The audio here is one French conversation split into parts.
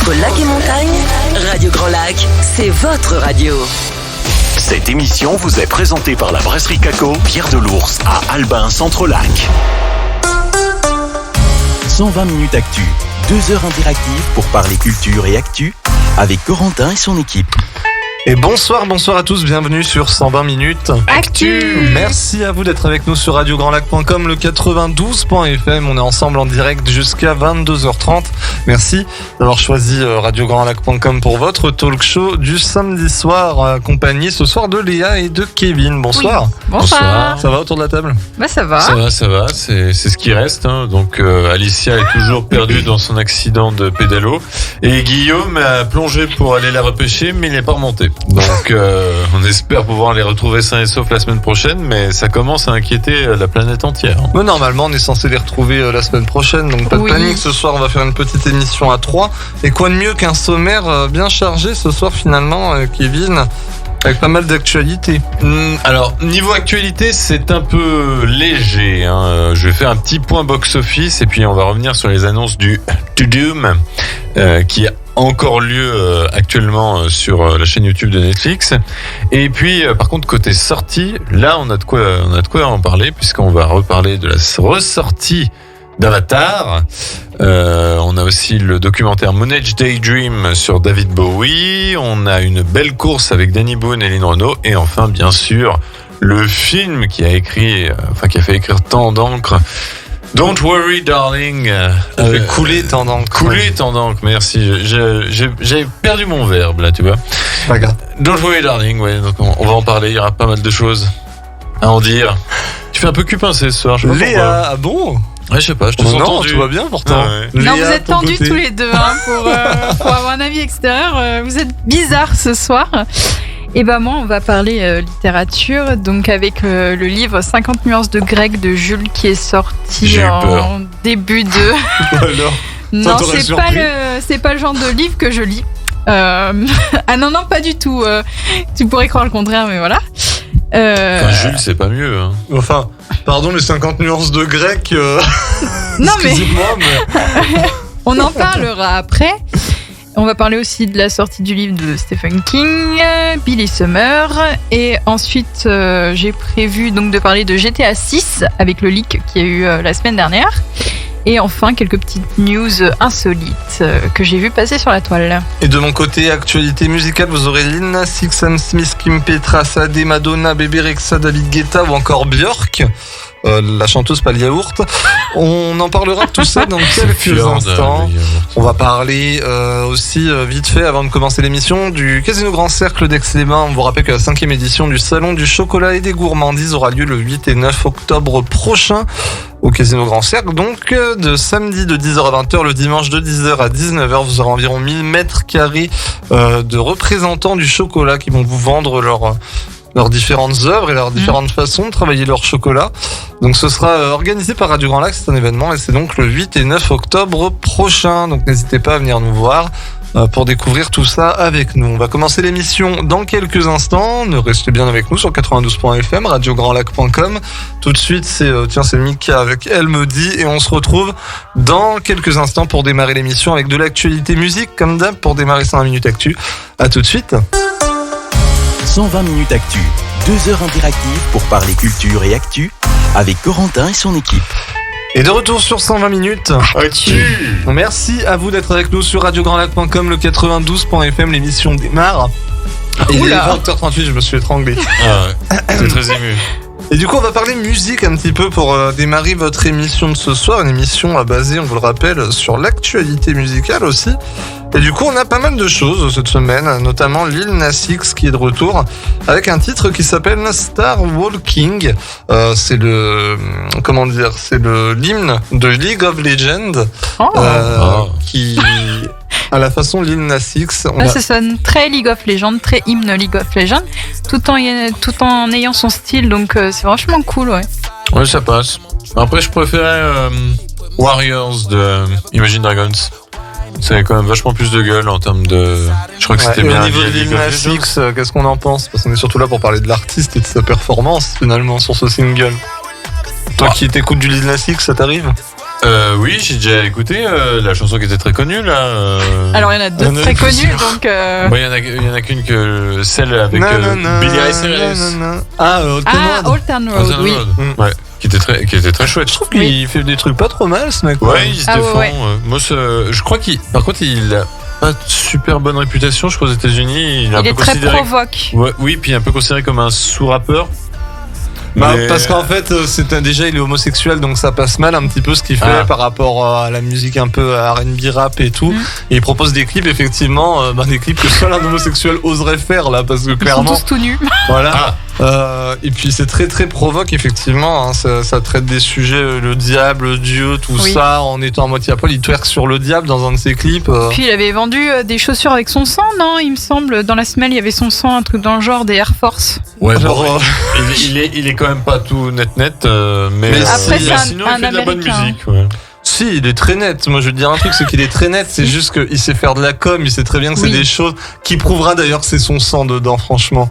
Entre lac et montagne, Radio Grand Lac, c'est votre radio. Cette émission vous est présentée par la brasserie Caco, Pierre de l'Ours, à Albin, Centre-Lac. 120 minutes actu, 2 heures interactives pour parler culture et actu, avec Corentin et son équipe. Et bonsoir à tous, bienvenue sur 120 minutes Actu. Merci à vous d'être avec nous sur radiograndlac.com, le 92.fm. On est ensemble en direct jusqu'à 22h30. Merci d'avoir choisi radiograndlac.com pour votre talk show du samedi soir, accompagné ce soir de Léa et de Kevin. Bonsoir. Oui. Bonsoir. Ça va autour de la table? Bah ça va. Ça va, c'est ce qui reste. Hein. Donc Alicia est toujours perdue dans son accident de pédalo. Et Guillaume a plongé pour aller la repêcher, mais il n'est pas remonté. Donc on espère pouvoir les retrouver sains et saufs la semaine prochaine, mais ça commence à inquiéter la planète entière. Mais normalement on est censé les retrouver la semaine prochaine, donc pas de panique. Ce soir on va faire une petite émission à 3. Et quoi de mieux qu'un sommaire bien chargé ce soir finalement, Kevin, avec pas mal d'actualités. Alors, niveau actualité, c'est un peu léger. Hein. Je vais faire un petit point box-office et puis on va revenir sur les annonces du To Doom qui a encore lieu actuellement sur la chaîne YouTube de Netflix. Et puis, par contre, côté sortie, là, on a de quoi en parler puisqu'on va reparler de la ressortie d'Avatar. On a aussi le documentaire Moon Age Daydream sur David Bowie. On a une belle course avec Danny Boone et Lynn Renault. Et enfin, bien sûr, le film qui a fait écrire tant d'encre. Don't worry, darling. Couler tant d'encre. Couler tant d'encre, merci. J'avais perdu mon verbe, là, tu vois. Pas grave. Don't worry, darling, ouais. Donc, on va en parler. Il y aura pas mal de choses à en dire. Tu fais un peu cul pincé ce soir, je sais pas pourquoi. Léa, ah bon? Ouais, je sais pas, je te sens tendu. Tout va bien pourtant. Ouais. Non, Léa, vous êtes tendus tous les deux pour avoir un avis extérieur. Vous êtes bizarres ce soir. Et ben moi, on va parler littérature, donc avec le livre 50 nuances de grec de Jules qui est sorti en début de... Alors, non, c'est pas le genre de livre que je lis. Ah non, pas du tout. Tu pourrais croire le contraire, mais voilà. Jules, c'est pas mieux. Hein. Enfin, pardon, les 50 nuances de grec. Non, mais excusez-moi, on en parlera après. On va parler aussi de la sortie du livre de Stephen King, Billy Summer, et ensuite j'ai prévu donc de parler de GTA 6 avec le leak qu'il y a eu la semaine dernière. Et enfin, quelques petites news insolites que j'ai vu passer sur la toile. Et de mon côté, actualité musicale, vous aurez Lil Nas X, Sam Smith, Kim Petras, Sade, Madonna, Bébé Rexha, David Guetta ou encore Björk, la chanteuse pas le yaourt. On en parlera de tout ça dans quelques instants. On va parler aussi vite fait, avant de commencer l'émission, du Casino Grand Cercle d'Aix-les-Bains. On vous rappelle que la 5e édition du Salon du Chocolat et des Gourmandises aura lieu le 8 et 9 octobre prochain au Casino Grand Cercle. Donc de samedi de 10h à 20h, le dimanche de 10h à 19h, vous aurez environ 1000 mètres carrés de représentants du chocolat qui vont vous vendre leurs différentes œuvres et leurs différentes façons de travailler leur chocolat. Donc ce sera organisé par Radio Grand Lac, c'est un événement et c'est donc le 8 et 9 octobre prochain. Donc n'hésitez pas à venir nous voir pour découvrir tout ça avec nous. On va commencer l'émission dans quelques instants. Ne restez bien avec nous sur 92.fm, radiograndlac.com. Tout de suite, c'est Mika avec Elle me dit et on se retrouve dans quelques instants pour démarrer l'émission avec de l'actualité musique comme d'hab pour démarrer 120 minutes actu. À tout de suite. 120 minutes actu, 2 heures interactives pour parler culture et actu, avec Corentin et son équipe. Et de retour sur 120 minutes actu. Merci à vous d'être avec nous sur radiograndlac.com, le 92.fm, l'émission démarre. Et il est 20h38, je me suis étranglé. Ah ouais, c'est très ému. Et du coup, on va parler musique un petit peu pour démarrer votre émission de ce soir. Une émission basée, on vous le rappelle, sur l'actualité musicale aussi. Et du coup, on a pas mal de choses cette semaine, notamment Lil Nas X qui est de retour avec un titre qui s'appelle Star Walking. C'est l'hymne de League of Legends qui, à la façon Lil Nas X. Ça sonne très League of Legends, très hymne League of Legends, tout en ayant son style, donc c'est vachement cool, ouais. Ouais, ça passe. Après, je préférais Warriors de Imagine Dragons. C'est quand même vachement plus de gueule en termes de... Je crois que c'était bien. Au niveau de Lil Nas X, qu'est-ce qu'on en pense? Parce qu'on est surtout là pour parler de l'artiste et de sa performance finalement sur ce single. Toi qui t'écoutes du Lil Nas X, ça t'arrive? Oui, j'ai déjà écouté la chanson qui était très connue là. Alors il y en a deux Il y en a très plusieurs. connus, donc. Bon, il y en a qu'une que celle avec Billy Ray Cyrus. Ah, Old Town Ah, Road. Old Town Ah, Road, Town oui. Road. Ouais, qui était très chouette. Je trouve qu'il fait des trucs pas trop mal, ce mec. Ouais, il se Ah, ouais, défend. ouais. Moi, je crois par contre, il a pas de super bonne réputation. Je crois aux États-Unis, il est un Il peu est très considéré. provoque. Ouais, oui, puis un peu considéré comme un sous-rappeur. Bah, Mais- parce qu'en fait, déjà il est homosexuel, donc ça passe mal un petit peu ce qu'il fait Ah. par rapport à la musique un peu R&B rap et tout. Mm. Et il propose des clips, effectivement, des clips que seul un homosexuel oserait faire là, parce que Ils sont clairement, tous tout nus. voilà. Ah. Et puis c'est très très provoque, effectivement. Hein, ça traite des sujets, le diable, Dieu, tout Oui. ça, en étant à moitié à poil. Il twerk sur le diable dans un de ses clips. Puis il avait vendu des chaussures avec son sang, non? Il me semble. Dans la semelle, il y avait son sang, un truc dans le genre, des Air Force. Ouais, Genre, bon, il est quand même pas tout net, mais Après, si, c'est sinon un il fait de la bonne Américain. musique. Ouais. Si, il est très net. Moi, je veux te dire un truc, c'est qu'il est très net. C'est juste qu'il sait faire de la com. Il sait très bien que c'est Oui. des choses qui prouvera d'ailleurs que c'est son sang dedans, franchement.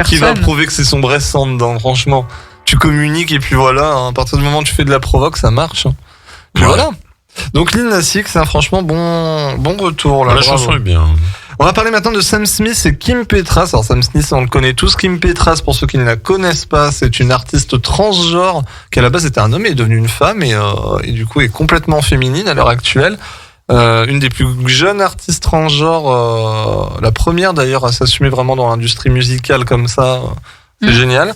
Qui va Personne. prouver que c'est son vrai sang dedans, franchement. Tu communiques et puis voilà. Hein, à partir du moment où tu fais de la provoque, ça marche. Hein. Puis Ouais. voilà. Donc Lil Nas X, hein, franchement, bon retour là. La bravo. chanson est bien. On va parler maintenant de Sam Smith et Kim Petras. Alors Sam Smith, on le connaît tous. Kim Petras, pour ceux qui ne la connaissent pas, c'est une artiste transgenre qui à la base était un homme et est devenue une femme et du coup est complètement féminine à l'heure actuelle. Une des plus jeunes artistes transgenres, la première d'ailleurs à s'assumer vraiment dans l'industrie musicale comme ça. C'est génial.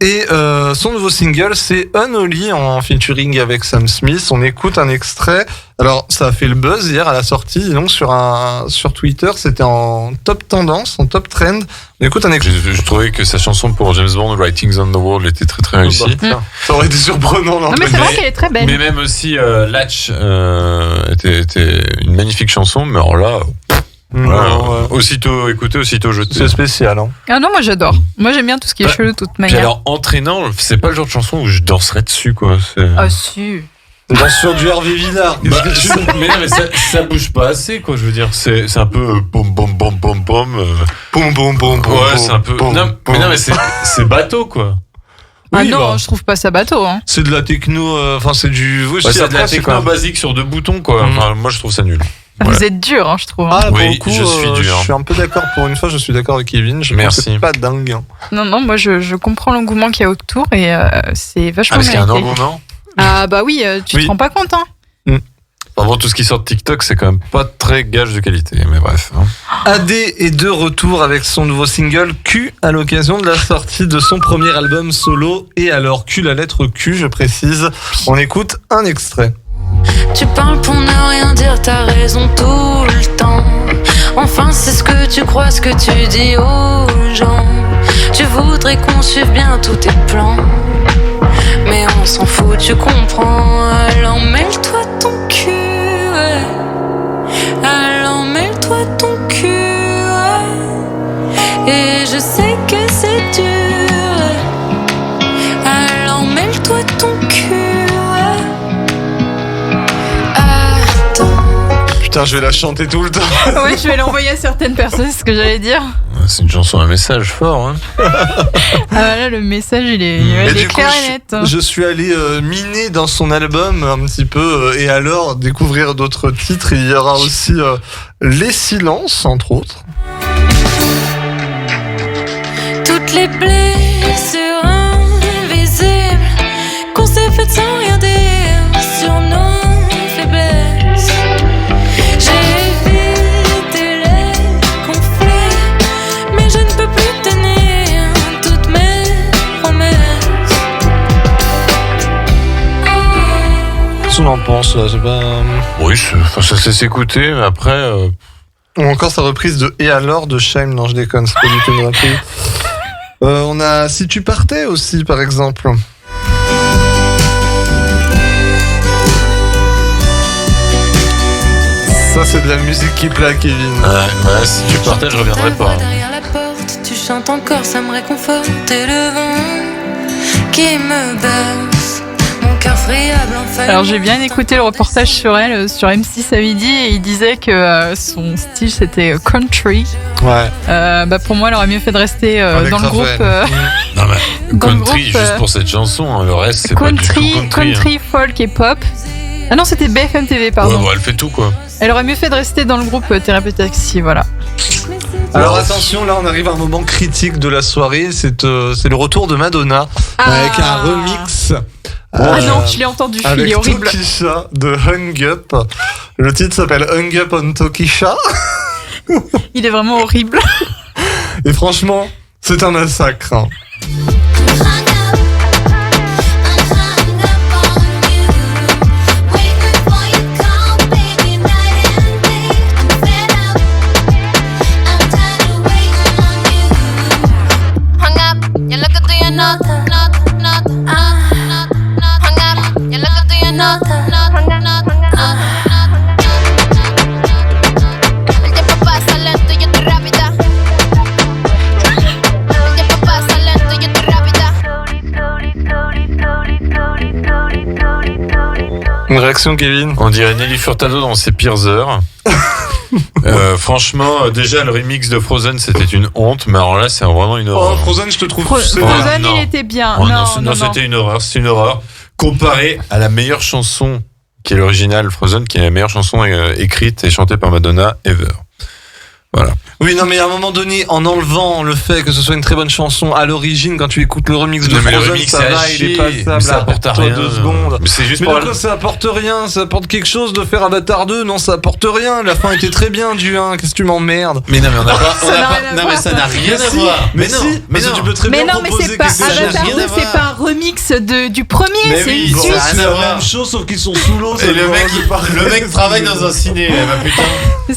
Et son nouveau single, c'est Unholy en featuring avec Sam Smith. On écoute un extrait. Alors, ça a fait le buzz hier à la sortie. Et donc, sur Twitter, c'était en top tendance, en top trend. On écoute un extrait. Je trouvais que sa chanson pour James Bond, Writings on the Wall, était très très réussie. Bah, tiens, ça aurait été surprenant. Non, mais c'est vrai qu'elle est très belle. Mais même aussi Latch était une magnifique chanson, mais alors là, voilà, aussitôt écouté, aussitôt jeté. C'est spécial. Hein. Ah non, moi j'adore. Moi j'aime bien tout ce qui est Bah, cheveux de toute Puis manière. alors entraînant, c'est pas le genre de chanson où je danserais dessus quoi. Ah si. C'est dans sur du Hervé Villard. Bah, mais non, mais ça bouge pas assez quoi. Je veux dire, c'est un peu bom bom bom bom bom. Boum, boum, boum, boum. Ouais, c'est un peu. Non, mais c'est bateau quoi. Ah Oui, non, bah. je trouve pas ça bateau. Hein. C'est de la techno. Enfin, c'est du. Oui, Ouais, si, c'est de la après, c'est techno quand même- basique sur deux boutons quoi. Mhm. Enfin, moi je trouve ça nul. Vous Ouais. êtes dur, hein, je trouve. Hein. Ah, pour Oui, le coup, je suis dur. Je suis un peu d'accord pour une fois, je suis d'accord avec Kevin. Je Merci. pense que c'est pas dingue. Hein. Non, moi je comprends l'engouement qu'il y a autour et c'est vachement Ah, parce qu'il y a un mérité. engouement. Ah bah oui, tu Oui. te rends pas compte. Hein. Enfin bon, tout ce qui sort de TikTok, c'est quand même pas très gage de qualité. Mais bref. Hein. AD est de retour avec son nouveau single Q à l'occasion de la sortie de son premier album solo. Et alors Q, la lettre Q, je précise. On écoute un extrait. Tu parles pour ne rien dire, t'as raison tout le temps. Enfin, c'est ce que tu crois, ce que tu dis aux gens. Tu voudrais qu'on suive bien tous tes plans. Mais on s'en fout, tu comprends. Alors mêle-toi ton cul, ouais. Alors mêle-toi ton cul, ouais. Et je sais que c'est dur, ouais. Alors mêle-toi ton cul, ouais. Attends. Putain, je vais la chanter tout le temps. Ouais, je vais l'envoyer à certaines personnes, c'est ce que j'allais dire. C'est une chanson à message fort. Hein. Ah là, le message il est, Et il est du coup, clair et net. je suis allé miner dans son album un petit peu et alors découvrir d'autres titres. Il y aura aussi Les Silences, entre autres. Toutes les blessures invisibles qu'on s'est faites sans rien dire sur nos faiblesses. J'ai évité les conflits, mais je ne peux plus tenir toutes mes promesses. Qu'est-ce qu'on en pense là? C'est pas... Oui, ça se laisse écouter, mais après. Ou encore sa reprise de Et alors de Shame. Non, je déconne, c'est pas du tout une reprise. On a Si tu partais aussi, par exemple. Ça, c'est de la musique qui plaît à Kevin. Ouais, si tu partais, je reviendrai pas. Derrière la porte, tu chantes encore, ça me réconforte. Et le vent qui me berce, mon cœur friable en feuilles. Alors j'ai bien écouté le reportage sur elle sur M6 à midi et il disait que son style c'était country. Ouais. Bah pour moi elle aurait mieux fait de rester Avec dans le groupe Raphaël. Non, mais Dans le country, groupe, juste pour cette chanson, hein, le reste, c'est pas du tout country, country. country, folk et pop. Ah non, c'était BFM TV, Ouais, pardon. bon, elle fait tout quoi. Elle aurait mieux fait de rester dans le groupe Thérapie Taxi, voilà. Alors attention, là on arrive à un moment critique de la soirée, c'est le retour de Madonna avec un remix. Ah non, je l'ai entendu, il Avec est horrible. Tokisha de Hung Up. Le titre s'appelle Hung Up on Tokisha. Il est vraiment horrible. Et franchement, c'est un massacre. Hein. Une réaction, Kevin? On dirait Nelly Furtado dans ses pires heures. Franchement, déjà le remix de Frozen c'était une honte, mais alors là c'est vraiment une Oh, horreur. Frozen, je te trouve. Frozen, non. il était bien. Oh, non, c'était une horreur, c'est une horreur. Comparé à la meilleure chanson qui est l'original Frozen, qui est la meilleure chanson écrite et chantée par Madonna ever. Voilà. Oui, non, mais à un moment donné, en enlevant le fait que ce soit une très bonne chanson à l'origine, quand tu écoutes le remix de Non, mais le Frozen, remix ça c'est à va, il est chier, passable. mais ça apporte à rien. 2 secondes. Mais c'est juste Mais pour de quoi ça apporte rien? Ça apporte quelque chose de faire Avatar 2? Non, ça apporte rien. La fin était très bien du 1. Qu'est-ce que tu m'emmerdes? Mais non, mais on n'a pas. Ça n'a rien à Non, mais voir. ça n'a rien à si, voir. Mais non, si, parce que tu peux très Mais bien non, mais proposer c'est pas quelque chose. ça n'a Avatar rien 2, à c'est voir. pas un remix du premier, Mais c'est oui, une bon, suite. rien C'est à la voir. même chose, sauf qu'ils sont sous l'eau. Et le mec travaille dans un ciné, bah putain.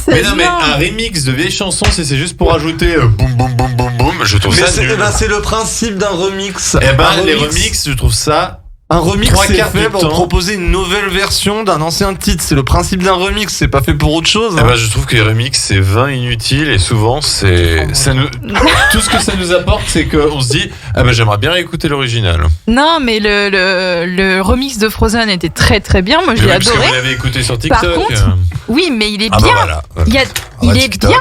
Mais non, mais un remix de vieilles chansons, c'est juste pour ajouter boum boum boum boum boum. Je trouve Mais ça nul. c'est le principe d'un remix. Eh ben, Un les remix, je trouve ça. Un remix, Trois c'est quarts fait du pour temps. proposer une nouvelle version d'un ancien titre. C'est le principe d'un remix, c'est pas fait pour autre chose. Eh ben, je trouve que les remix, c'est vain, inutile, et souvent, tout ce que ça nous apporte, c'est qu'on se dit, ah ben, j'aimerais bien écouter l'original. Non, mais le remix de Frozen était très très bien. Moi, je Mais l'ai oui, parce que adoré. vous l'avez écouté sur TikTok. Par contre, oui, mais il est ah bah bien. voilà. Il bah, est TikTok. bien.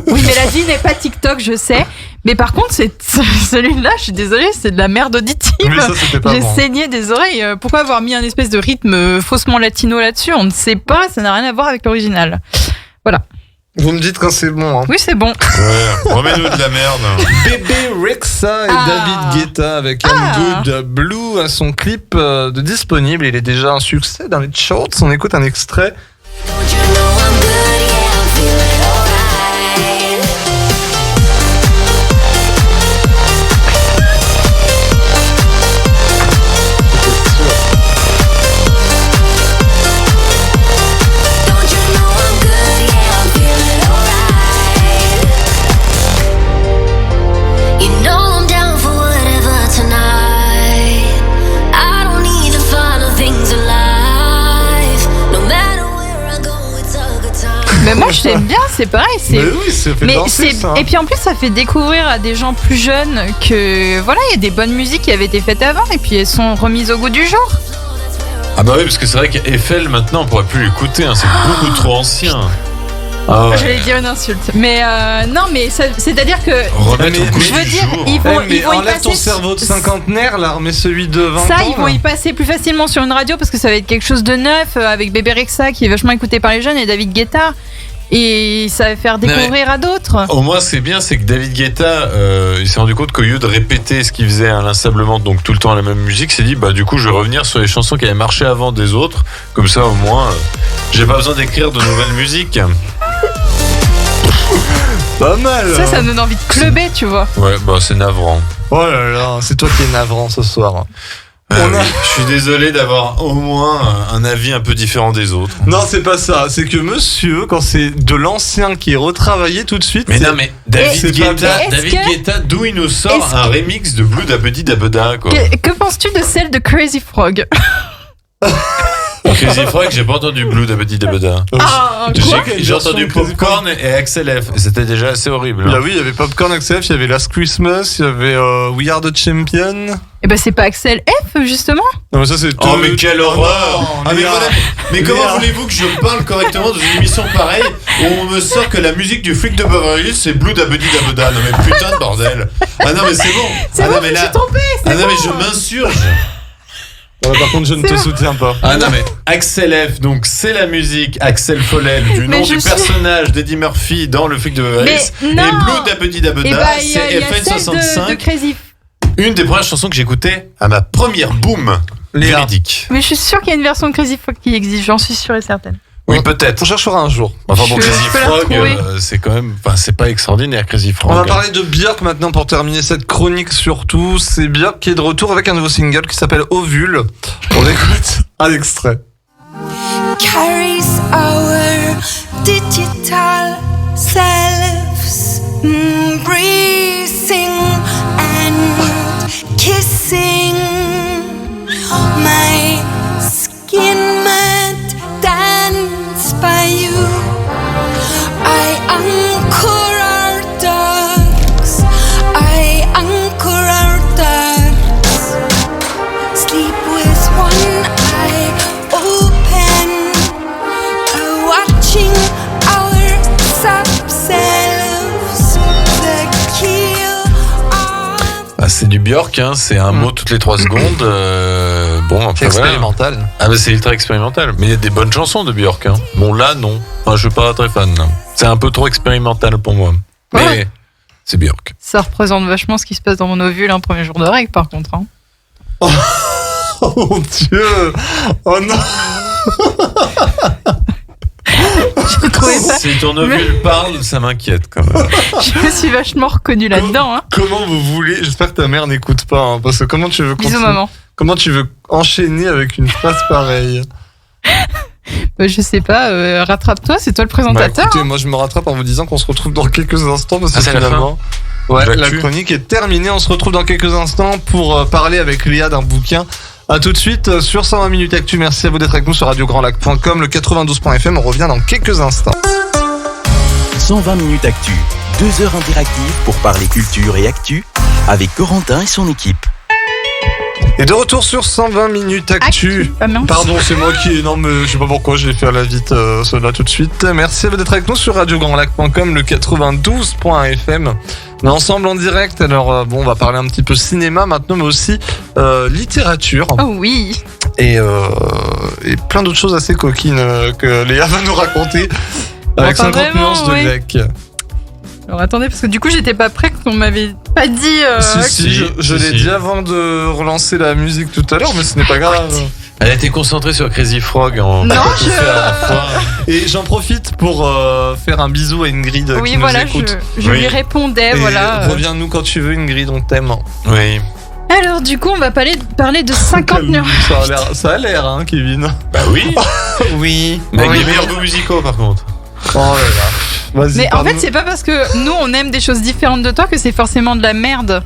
Oui, mais la vie n'est pas TikTok, je sais. Mais par contre, celui-là, je suis désolée, c'est de la merde auditive. Mais ça, c'était pas J'ai bon. saigné des oreilles. Pourquoi avoir mis un espèce de rythme faussement latino là-dessus? On ne sait pas, ça n'a rien à voir avec l'original. Vous me dites quand c'est bon. Hein. Oui, c'est bon. Ouais, remets-nous de la merde. Bébé Rexha et Ah. David Guetta avec I'm Good Blue à son clip de disponible. Il est déjà un succès dans les charts. On écoute un extrait. Don't you know I'm good? Yeah, I'm feeling alright. Don't you know I'm good? Yeah, I'm feeling alright. You know I'm down for whatever tonight. I don't need to follow things alive. No matter where I go, it's a good time. Mais moi, je l'aime bien, c'est pareil. Mais oui, ça fait danser ça. Et puis en plus, ça fait découvrir à des gens plus jeunes que voilà, il y a des bonnes musiques qui avaient été faites avant et puis elles sont remises au goût du jour. Ah bah oui, parce que c'est vrai qu'Eiffel, maintenant, on pourrait plus l'écouter, hein, c'est beaucoup trop ancien. Ah ouais. J'allais dire une insulte. Mais non, mais c'est-à-dire que Remettre au goût je veux du dire, jour. ils vont, mais ils vont y enlève ton passer. cerveau de cinquantenaire, là, remets celui de 20 Ça, ans. ils vont là. y passer plus facilement sur une radio parce que ça va être quelque chose de neuf avec Bébé Rexha qui est vachement écouté par les jeunes et David Guetta. Et ça va faire découvrir à d'autres. Au moins, c'est bien, c'est que David Guetta, il s'est rendu compte qu'au lieu de répéter ce qu'il faisait inlassablement, donc tout le temps la même musique, il s'est dit, bah du coup, je vais revenir sur les chansons qui avaient marché avant des autres. Comme ça, au moins, j'ai pas besoin d'écrire de nouvelles musiques. Pas mal. Ça me donne envie de clubber, tu vois. Ouais, bah c'est navrant. Oh là là, c'est toi qui es navrant ce soir. Ah On a- oui, je suis désolé d'avoir au moins un avis un peu différent des autres. Non, c'est pas ça. C'est que monsieur, quand c'est de l'ancien qui est retravaillé tout de suite. Mais c'est- non, mais David c'est pas Guetta, bien. David Est-ce que- Guetta, d'où il nous sort est-ce un remix de Blue Dabedi Dabeda, quoi. Que penses-tu de celle de Crazy Frog? Crazy Frog, j'ai pas entendu Blue Dabedi Dabeda. Ah, J'ai entendu Popcorn et Axel F. C'était déjà assez horrible. Là, oui, il y avait Popcorn XF, il y avait Last Christmas, il y avait We Are the Champion. Et ben c'est pas Axel F justement. Non, mais ça, c'est. Oh mais quelle horreur! non, Ah mais Léa. voilà. Mais comment Léa. voulez-vous que je parle correctement dans une émission pareille où on me sort que la musique du flic de Beverly Hills c'est Blue Dabedi Dabeda? Non mais putain de bordel! Ah non mais c'est bon! C'est Ah bon, non je mais me là, suis trompée. ah non mais je m'insurge! Par contre, je ne te soutiens pas. Ah non mais Axel F, donc c'est la musique Axel Follet du Mais nom je du suis- personnage d'Eddie Murphy dans le flic de Beverly Hills. Mais Et non. Blue Dabedi Et Dabeda, bah, il y a c'est celle de FN65. Crazy. Une des premières chansons que j'écoutais à ma première boom Léa. véridique. Mais je suis sûre qu'il y a une version de Crazy Frog qui existe, j'en suis sûre et certaine. Oui, peut-être. On cherchera un jour. Enfin bon, Je Crazy peux la Frog, retrouver. c'est quand même, enfin c'est pas extraordinaire Crazy Frog. On va parler de Björk maintenant pour terminer cette chronique surtout. C'est Björk qui est de retour avec un nouveau single qui s'appelle Ovule. On écoute un extrait. Carries our digital selves, breathing and kissing. My skin might dance by you. I anchor our dogs. I anchor our dogs. Sleep with one eye open, watching our subselves, the kill of. Ah, c'est du Björk, hein, c'est un mot toutes les 3 secondes. Bon, C'est après voilà. expérimental. Ah bah c'est ultra expérimental. Mais il y a des bonnes chansons de Björk. Hein. Bon là non. Enfin, je suis pas très fan. Là. C'est un peu trop expérimental pour moi. Mais Ouais. c'est Björk. Ça représente vachement ce qui se passe dans mon ovule un premier jour de règle, par contre. Hein. Oh mon dieu. Oh non. J'ai trouvé ça. Si ton ovule parle, ça m'inquiète quand même. Je me suis vachement reconnue là-dedans. Hein. Comment vous voulez. J'espère que ta mère n'écoute pas. Hein, parce que comment tu veux Bisous, continuer- maman. Comment tu veux enchaîner avec une phrase pareille? Je sais pas, rattrape-toi, c'est toi le Bah, présentateur. écoutez, moi je me rattrape en vous disant qu'on se retrouve dans quelques instants parce que Ah, c'est la finalement, ouais, la L'actu. chronique est terminée. On se retrouve dans quelques instants pour parler avec Léa d'un bouquin. À tout de suite sur 120 minutes actu. Merci à vous d'être avec nous sur radiograndlac.com, le 92.fm. On revient dans quelques instants. 120 minutes actu. 2 heures interactives pour parler culture et actu avec Corentin et son équipe. Et de retour sur 120 minutes actu. Ah, mince. Pardon, c'est moi qui. Non, mais je sais pas pourquoi je vais faire la vite cela tout de suite. Merci à vous d'être avec nous sur radiograndlac.com, le 92.fm. On est ensemble en direct. Alors, bon, on va parler un petit peu cinéma maintenant, mais aussi littérature. Oh oui. Et plein d'autres choses assez coquines que Léa va nous raconter. Avec Enfin, 50 vraiment, nuances de ouais. grec. Alors attendez, parce que du coup j'étais pas prêt qu'on m'avait pas dit. Si, je l'ai si. dit avant de relancer la musique tout à l'heure, mais ce n'est pas grave. Elle a été concentrée sur Crazy Frog en Non, tout fait à la fois. Et j'en profite pour faire un bisou à Ingrid Oui, qui voilà, nous écoute. je Oui. lui répondais, Et voilà. reviens-nous quand tu veux, Ingrid, on t'aime. Oui. Alors du coup on va parler de 50 nuances. Ça a l'air, hein, Kevin. Bah oui. Oui. Mais avec des meilleurs goûts musicaux par contre. Oh là là. Vas-y, Mais en parle-nous. fait c'est pas parce que nous on aime des choses différentes de toi que c'est forcément de la merde.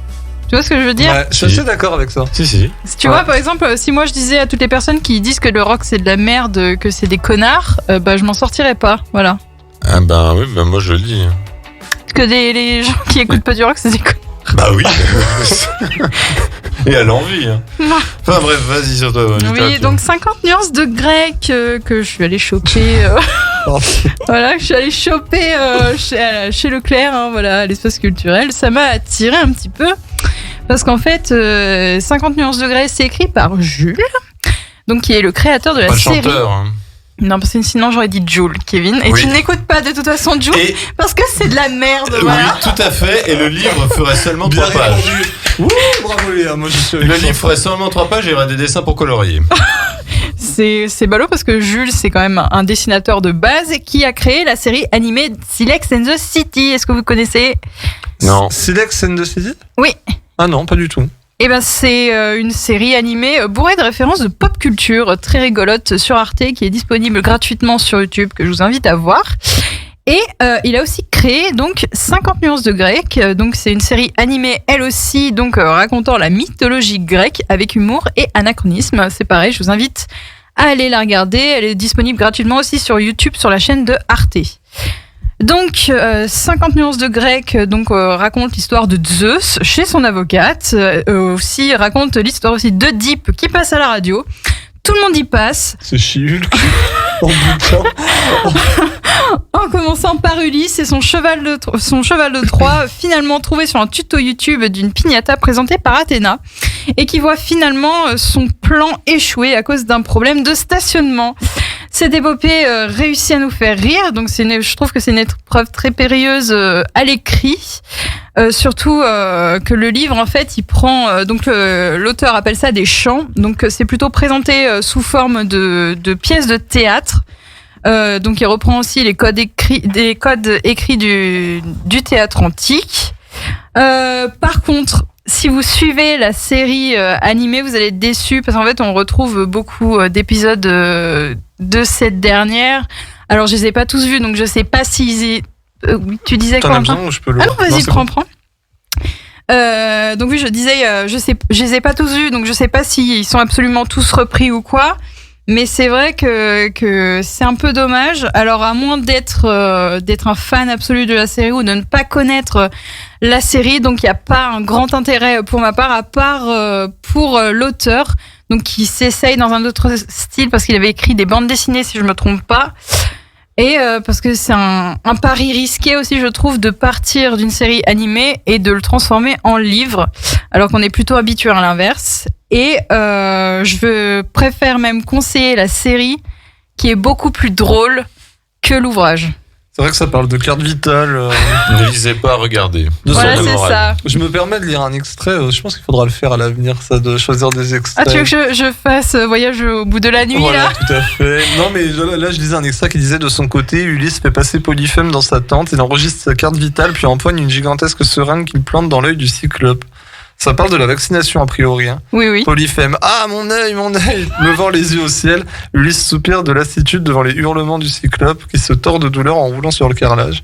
Tu vois ce que je veux dire? Ouais, je suis assez d'accord avec ça. Si. Tu vois, par exemple, si moi je disais à toutes les personnes qui disent que le rock c'est de la merde, que c'est des connards, bah je m'en sortirais pas, voilà. Ah ben oui, ben moi je le dis. Que les gens qui écoutent pas du rock c'est des connards. Bah oui. Et à l'envie. Hein. Enfin bref, vas-y sur toi. Oui, donc 50 nuances de grec que je suis allée choper. Voilà, je suis allée choper chez Leclerc, hein, voilà, à l'espace culturel. Ça m'a attiré un petit peu. Parce qu'en fait, 50 nuances de grec, c'est écrit par Jules, donc qui est le créateur de la Pas le série. chanteur. Hein. Non, parce que sinon j'aurais dit Jules, Kevin. Et Oui. tu n'écoutes pas de toute façon Jules, Et parce que c'est de la merde, voilà. oui, tout à fait. Et le livre ferait seulement 3 pages. répondu. Ouh, bravo Léa, moi je suis avec Le toi. livre ferait seulement 3 pages et il y aurait des dessins pour colorier. C'est ballot parce que Jules, c'est quand même un dessinateur de base qui a créé la série animée Silex and the City. Est-ce que vous connaissez? Non. Silex and the City? Oui. Ah non, pas du tout. Eh ben, c'est une série animée bourrée de références de pop culture, très rigolote sur Arte, qui est disponible gratuitement sur YouTube, que je vous invite à voir. Et il a aussi créé donc 50 nuances de grec. Donc c'est une série animée, elle aussi, donc racontant la mythologie grecque avec humour et anachronisme. C'est pareil, je vous invite à aller la regarder. Elle est disponible gratuitement aussi sur YouTube, sur la chaîne de Arte. Donc, 50 nuances de grec donc, raconte l'histoire de Zeus chez son avocate. Aussi raconte l'histoire aussi d'Oedipe qui passe à la radio. Tout le monde y passe. C'est Chihulk en bouquin. En commençant par Ulysse et son cheval de Troie, finalement trouvé sur un tuto YouTube d'une piñata présentée par Athéna. et qui voit finalement son plan échouer à cause d'un problème de stationnement. Cette épopée réussit à nous faire rire, donc je trouve que c'est une épreuve très périlleuse à l'écrit. Surtout que le livre, en fait, il prend... donc l'auteur appelle ça des chants, donc c'est plutôt présenté sous forme de pièces de théâtre. Donc il reprend aussi des codes écrits du théâtre antique. Par contre, si vous suivez la série animée, vous allez être déçus parce qu'en fait on retrouve beaucoup d'épisodes de cette dernière. Alors je les ai pas tous vus, donc je sais pas si tu disais T'en quoi? as besoin ou je peux le... Ah non, vas-y, c'est prends. bon. Donc oui, je disais, je les ai pas tous vus, donc je sais pas s'ils sont absolument tous repris ou quoi. Mais c'est vrai que c'est un peu dommage. Alors à moins d'être un fan absolu de la série ou de ne pas connaître la série, donc il n'y a pas un grand intérêt pour ma part, à part pour l'auteur, donc qui s'essaye dans un autre style parce qu'il avait écrit des bandes dessinées, si je me trompe pas. Et parce que c'est un pari risqué aussi, je trouve, de partir d'une série animée et de le transformer en livre, alors qu'on est plutôt habitué à l'inverse. Et je préfère même conseiller la série, qui est beaucoup plus drôle que l'ouvrage. C'est vrai que ça parle de carte vitale. Ne lisez pas, regardez. Voilà, c'est ça. Je me permets de lire un extrait. Je pense qu'il faudra le faire à l'avenir, ça, de choisir des Ah, extraits. tu veux que je fasse Voyage au bout de la nuit, Voilà, là? tout à fait. Non, mais là, je lisais un extrait qui disait: de son côté, Ulysse fait passer Polyphème dans sa tente, il enregistre sa carte vitale, puis empoigne une gigantesque seringue qu'il plante dans l'œil du cyclope. Ça parle de la vaccination, a priori. Hein. Oui. Polyphème: ah, mon œil, levant les yeux au ciel, Ulysse soupire de lassitude devant les hurlements du cyclope qui se tord de douleur en roulant sur le carrelage.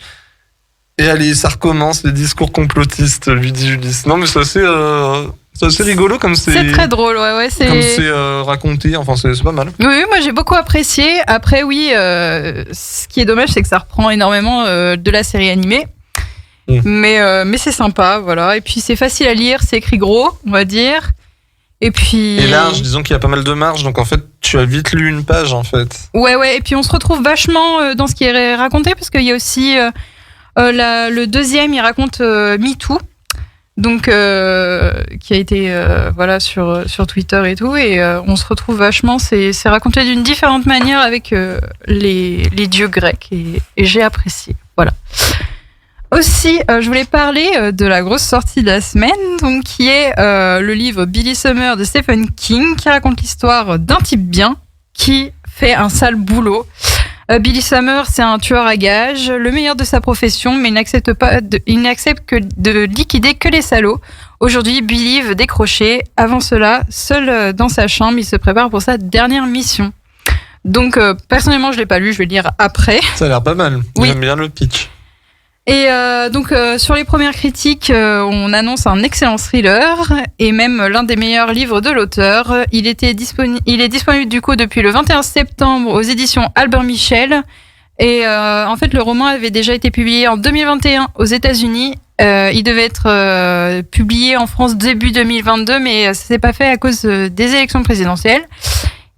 Et allez, ça recommence, les discours complotistes, lui dit Ulysse. Non, mais c'est assez rigolo comme c'est... C'est très drôle, ouais. Comme c'est raconté, enfin c'est pas mal. Oui, moi j'ai beaucoup apprécié. Après, oui, ce qui est dommage, c'est que ça reprend énormément de la série animée. Mais c'est sympa, voilà. Et puis c'est facile à lire, c'est écrit gros, on va dire. Et puis... Et large, disons qu'il y a pas mal de marge, donc en fait, tu as vite lu une page, en fait. Ouais. Et puis on se retrouve vachement dans ce qui est raconté, parce qu'il y a aussi le deuxième, il raconte MeToo. Donc, qui a été voilà sur Twitter et tout, et on se retrouve vachement. C'est raconté d'une différente manière avec les dieux grecs, et j'ai apprécié. Voilà. Aussi, je voulais parler de la grosse sortie de la semaine, donc qui est le livre Billy Summer de Stephen King, qui raconte l'histoire d'un type bien qui fait un sale boulot. Billy Summer, c'est un tueur à gages, le meilleur de sa profession, mais il n'accepte que de liquider que les salauds. Aujourd'hui, Billy veut décrocher. Avant cela, seul dans sa chambre, il se prépare pour sa dernière mission. Donc, personnellement, je l'ai pas lu, je vais le lire après. Ça a l'air pas mal. Oui. J'aime bien le pitch. Et donc sur les premières critiques, on annonce un excellent thriller et même l'un des meilleurs livres de l'auteur. Il est disponible du coup depuis le 21 septembre aux éditions Albert Michel. Et en fait, le roman avait déjà été publié en 2021 aux États-Unis. Il devait être publié en France début 2022, mais ça s'est pas fait à cause des élections présidentielles.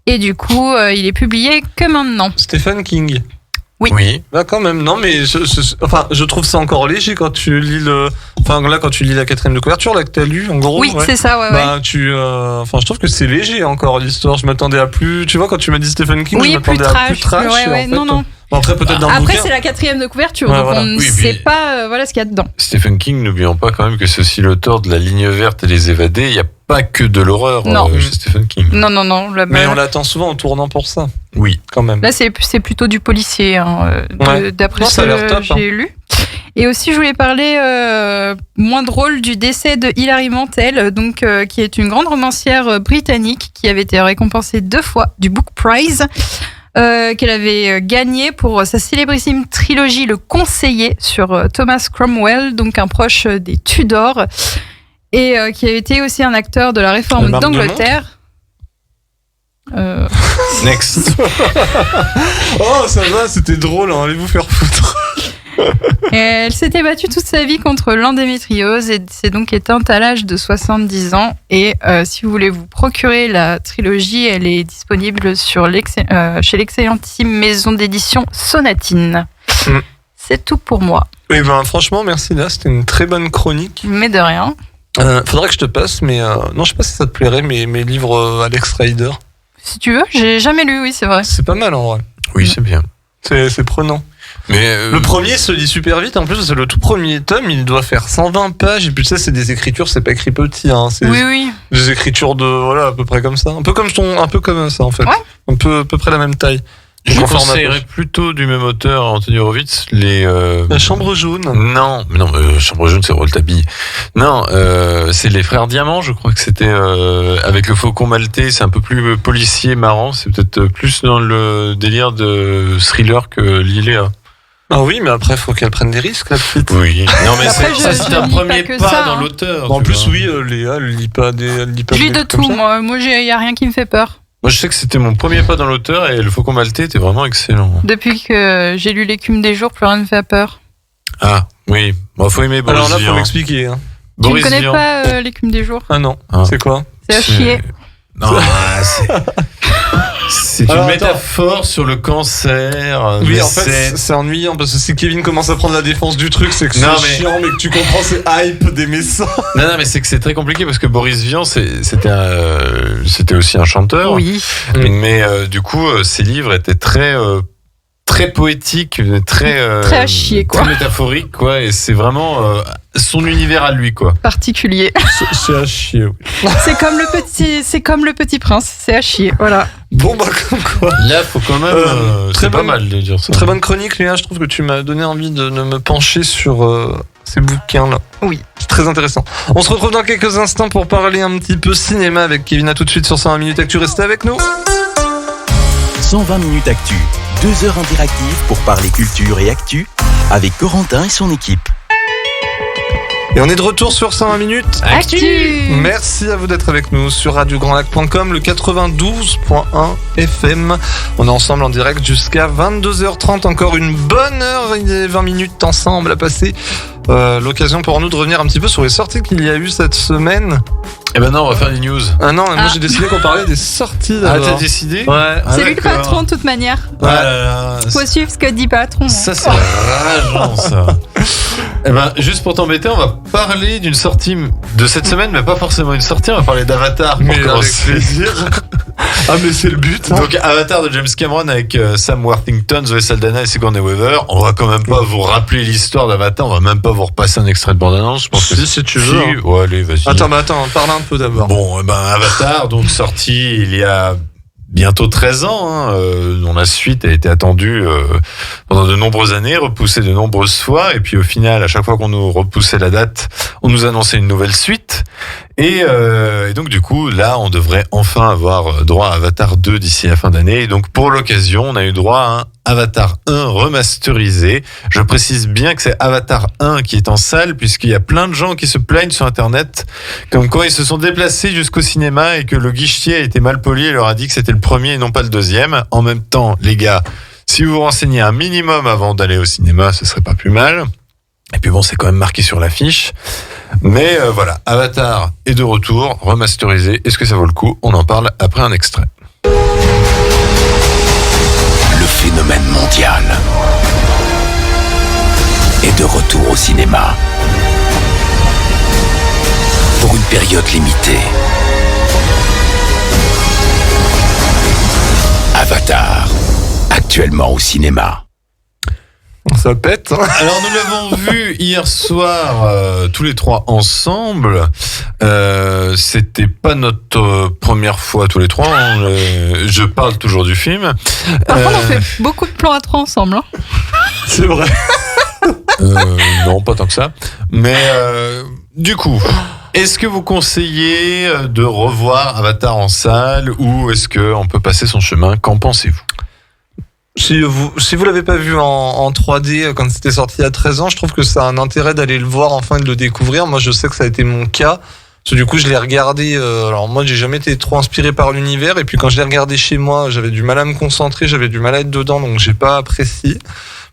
Et du coup, il est publié que maintenant. Stephen King. Oui. Bah quand même, non, mais je trouve ça encore léger quand tu lis quand tu lis la 4e de couverture, là, que t'as lu, en gros. Oui, ouais. c'est ça, ouais. Bah, je trouve que c'est léger encore l'histoire. Je m'attendais à plus. Tu vois, quand tu m'as dit Stephen King, Oui, je m'attendais à plus trash. Ouais, et en fait, non. Bon, après, peut-être dans le Après, bouquin. c'est la 4e de couverture, Ouais, donc voilà. on ne Oui, sait puis- pas ce qu'il y a dedans. Stephen King, n'oublions pas quand même que c'est aussi l'auteur de La Ligne Verte et Les Évadés. Il n'y a pas que de l'horreur Non. chez Stephen King. Non. Mais on l'attend souvent en tournant pour ça, Oui. quand même. Là, c'est plutôt du policier, Ouais. d'après Non, ce ça a que l'air top, j'ai lu. Et aussi, je voulais parler moins drôle du décès de Hilary Mantel, donc qui est une grande romancière britannique qui avait été récompensée 2 fois du Book Prize, qu'elle avait gagné pour sa célébrissime trilogie Le Conseiller sur Thomas Cromwell, donc un proche des Tudors, et qui a été aussi un acteur de la réforme Le Marc de d'Angleterre. Next. Oh, ça va, c'était drôle, hein, allez vous faire foutre. Et elle s'était battue toute sa vie contre l'endométriose et s'est donc éteinte à l'âge de 70 ans. Et si vous voulez vous procurer la trilogie, elle est disponible sur chez l'excellentissime maison d'édition Sonatine. C'est tout pour moi. Et ben, franchement, merci, là, c'était une très bonne chronique. Mais de rien. Faudrait que je te passe, mais non, je sais pas si ça te plairait, mes livres Alex Rider. Si tu veux, j'ai jamais lu, oui, c'est vrai. C'est pas mal en vrai. Oui, c'est bien. C'est prenant. Mais Le premier se lit super vite. En plus, c'est le tout premier tome. Il doit faire 120 pages. Et puis, tu sais, c'est des écritures. C'est pas écrit petit. Hein, c'est Oui. des écritures de voilà à peu près comme ça. Un peu comme ça en fait. Ouais. Un peu à peu près la même taille. je Donc, en format conseillerais poche. plutôt du même auteur, Anthony Horowitz, les... La chambre jaune. Non, Chambre jaune, c'est Rouletabille. Non, c'est les Frères Diamant, je crois que c'était avec le Faucon Maltais, c'est un peu plus policier, marrant, c'est peut-être plus dans le délire de thriller que Liléa. Ah oui, mais après, faut qu'elle prenne des risques, la petite. Oui. Non, mais Après, ça, je c'est lis un pas premier que pas ça, dans hein. l'auteur. En tu plus, vois. oui, Léa, elle lit pas des Je lis de trucs comme tout, ça. moi. Moi, y a rien qui me fait peur. Moi, je sais que c'était mon premier pas dans l'auteur et le Faucon Maltais était vraiment excellent. Depuis que j'ai lu L'écume des jours, plus rien ne me fait peur. Ah, oui. Bon, faut aimer Boris Alors là, faut Vian. m'expliquer. Hein. Tu ne Boris connais Vian. pas L'écume des jours? Ah non, Ah. c'est quoi? C'est à chier. Non, c'est une Alors, métaphore sur le cancer. Oui, mais en fait, c'est ennuyant parce que si Kevin commence à prendre la défense du truc, c'est que Non, c'est mais- chiant, mais que tu comprends, c'est hype d'aimer ça. Non, mais c'est que c'est très compliqué parce que Boris Vian, c'était aussi un chanteur. Oui. Mais du coup, ses livres étaient très poétiques, très Très à chier, quoi. très métaphoriques, quoi. Et c'est vraiment son univers à lui, quoi. Particulier. C'est à chier. Oui. C'est comme le petit prince. C'est à chier. Voilà. Bon, bah, comme quoi. Là, faut quand même. très c'est pas bonne- mal de dire ça. Très bonne chronique, Léa. Je trouve que tu m'as donné envie de me pencher sur ces bouquins-là. Oui. C'est très intéressant. On se retrouve dans quelques instants pour parler un petit peu cinéma avec Kevin. À tout de suite sur 120 minutes actu. Restez avec nous. 120 minutes actu, 2 heures interactives pour parler culture et actu avec Corentin et son équipe. Et on est de retour sur 120 minutes. Actu. Merci à vous d'être avec nous sur radiograndlac.com, le 92.1 FM. On est ensemble en direct jusqu'à 22h30. Encore une bonne heure et 20 minutes ensemble à passer. L'occasion pour nous de revenir un petit peu sur les sorties qu'il y a eu cette semaine. Eh ben non, on va faire des news. Ah non, moi Ah. j'ai décidé qu'on parlait des sorties Ah, d'abord. t'as décidé? Ouais. Ah, C'est lui le d'accord. patron de toute manière. Ah là là, Faut suivre ce que dit patron. ça c'est rageant ça. Eh ben juste pour t'embêter, on va parler d'une sortie de cette semaine, mais pas forcément une sortie. On va parler d'Avatar. pour Mais avec commencer. plaisir. Ah mais c'est le but. Hein. Donc Avatar de James Cameron avec Sam Worthington, Zoe Saldana et Sigourney Weaver. On va quand même pas vous rappeler l'histoire d'Avatar. On va même pas vous repasser un extrait de bande-annonce. Je pense que Si tu veux. Hein. Ouais, allez, vas-y. Attends, parle un peu d'abord. Bon, ben Avatar, donc sorti il y a bientôt 13 ans, hein, dont la suite a été attendue pendant de nombreuses années, repoussée de nombreuses fois, et puis au final, à chaque fois qu'on nous repoussait la date, on nous annonçait une nouvelle suite. Et donc du coup, là, on devrait enfin avoir droit à Avatar 2 d'ici la fin d'année. Et donc pour l'occasion, on a eu droit à un Avatar 1 remasterisé. Je précise bien que c'est Avatar 1 qui est en salle, puisqu'il y a plein de gens qui se plaignent sur Internet, comme quoi ils se sont déplacés jusqu'au cinéma et que le guichetier a été mal poli et leur a dit que c'était le premier et non pas le deuxième. En même temps, les gars, si vous vous renseignez un minimum avant d'aller au cinéma, ce serait pas plus mal. Et puis bon, c'est quand même marqué sur l'affiche. Mais voilà, Avatar est de retour, remasterisé. Est-ce que ça vaut le coup? On en parle après un extrait. Le phénomène mondial est de retour au cinéma. Pour une période limitée. Avatar, actuellement au cinéma. Ça pète. Hein. Alors nous l'avons vu hier soir tous les trois ensemble. C'était pas notre première fois tous les trois. Je parle toujours du film. Par contre, on fait beaucoup de plans à trois ensemble. Hein. C'est vrai. Non, pas tant que ça. Mais du coup, est-ce que vous conseillez de revoir Avatar en salle ou est-ce qu'on peut passer son chemin? Qu'en pensez-vous? Si vous l'avez pas vu en 3D quand c'était sorti il y a 13 ans, je trouve que ça a un intérêt d'aller le voir enfin et de le découvrir. Moi, je sais que ça a été mon cas. Parce que du coup, je l'ai regardé. Alors moi, j'ai jamais été trop inspiré par l'univers. Et puis quand je l'ai regardé chez moi, j'avais du mal à me concentrer, j'avais du mal à être dedans, donc j'ai pas apprécié.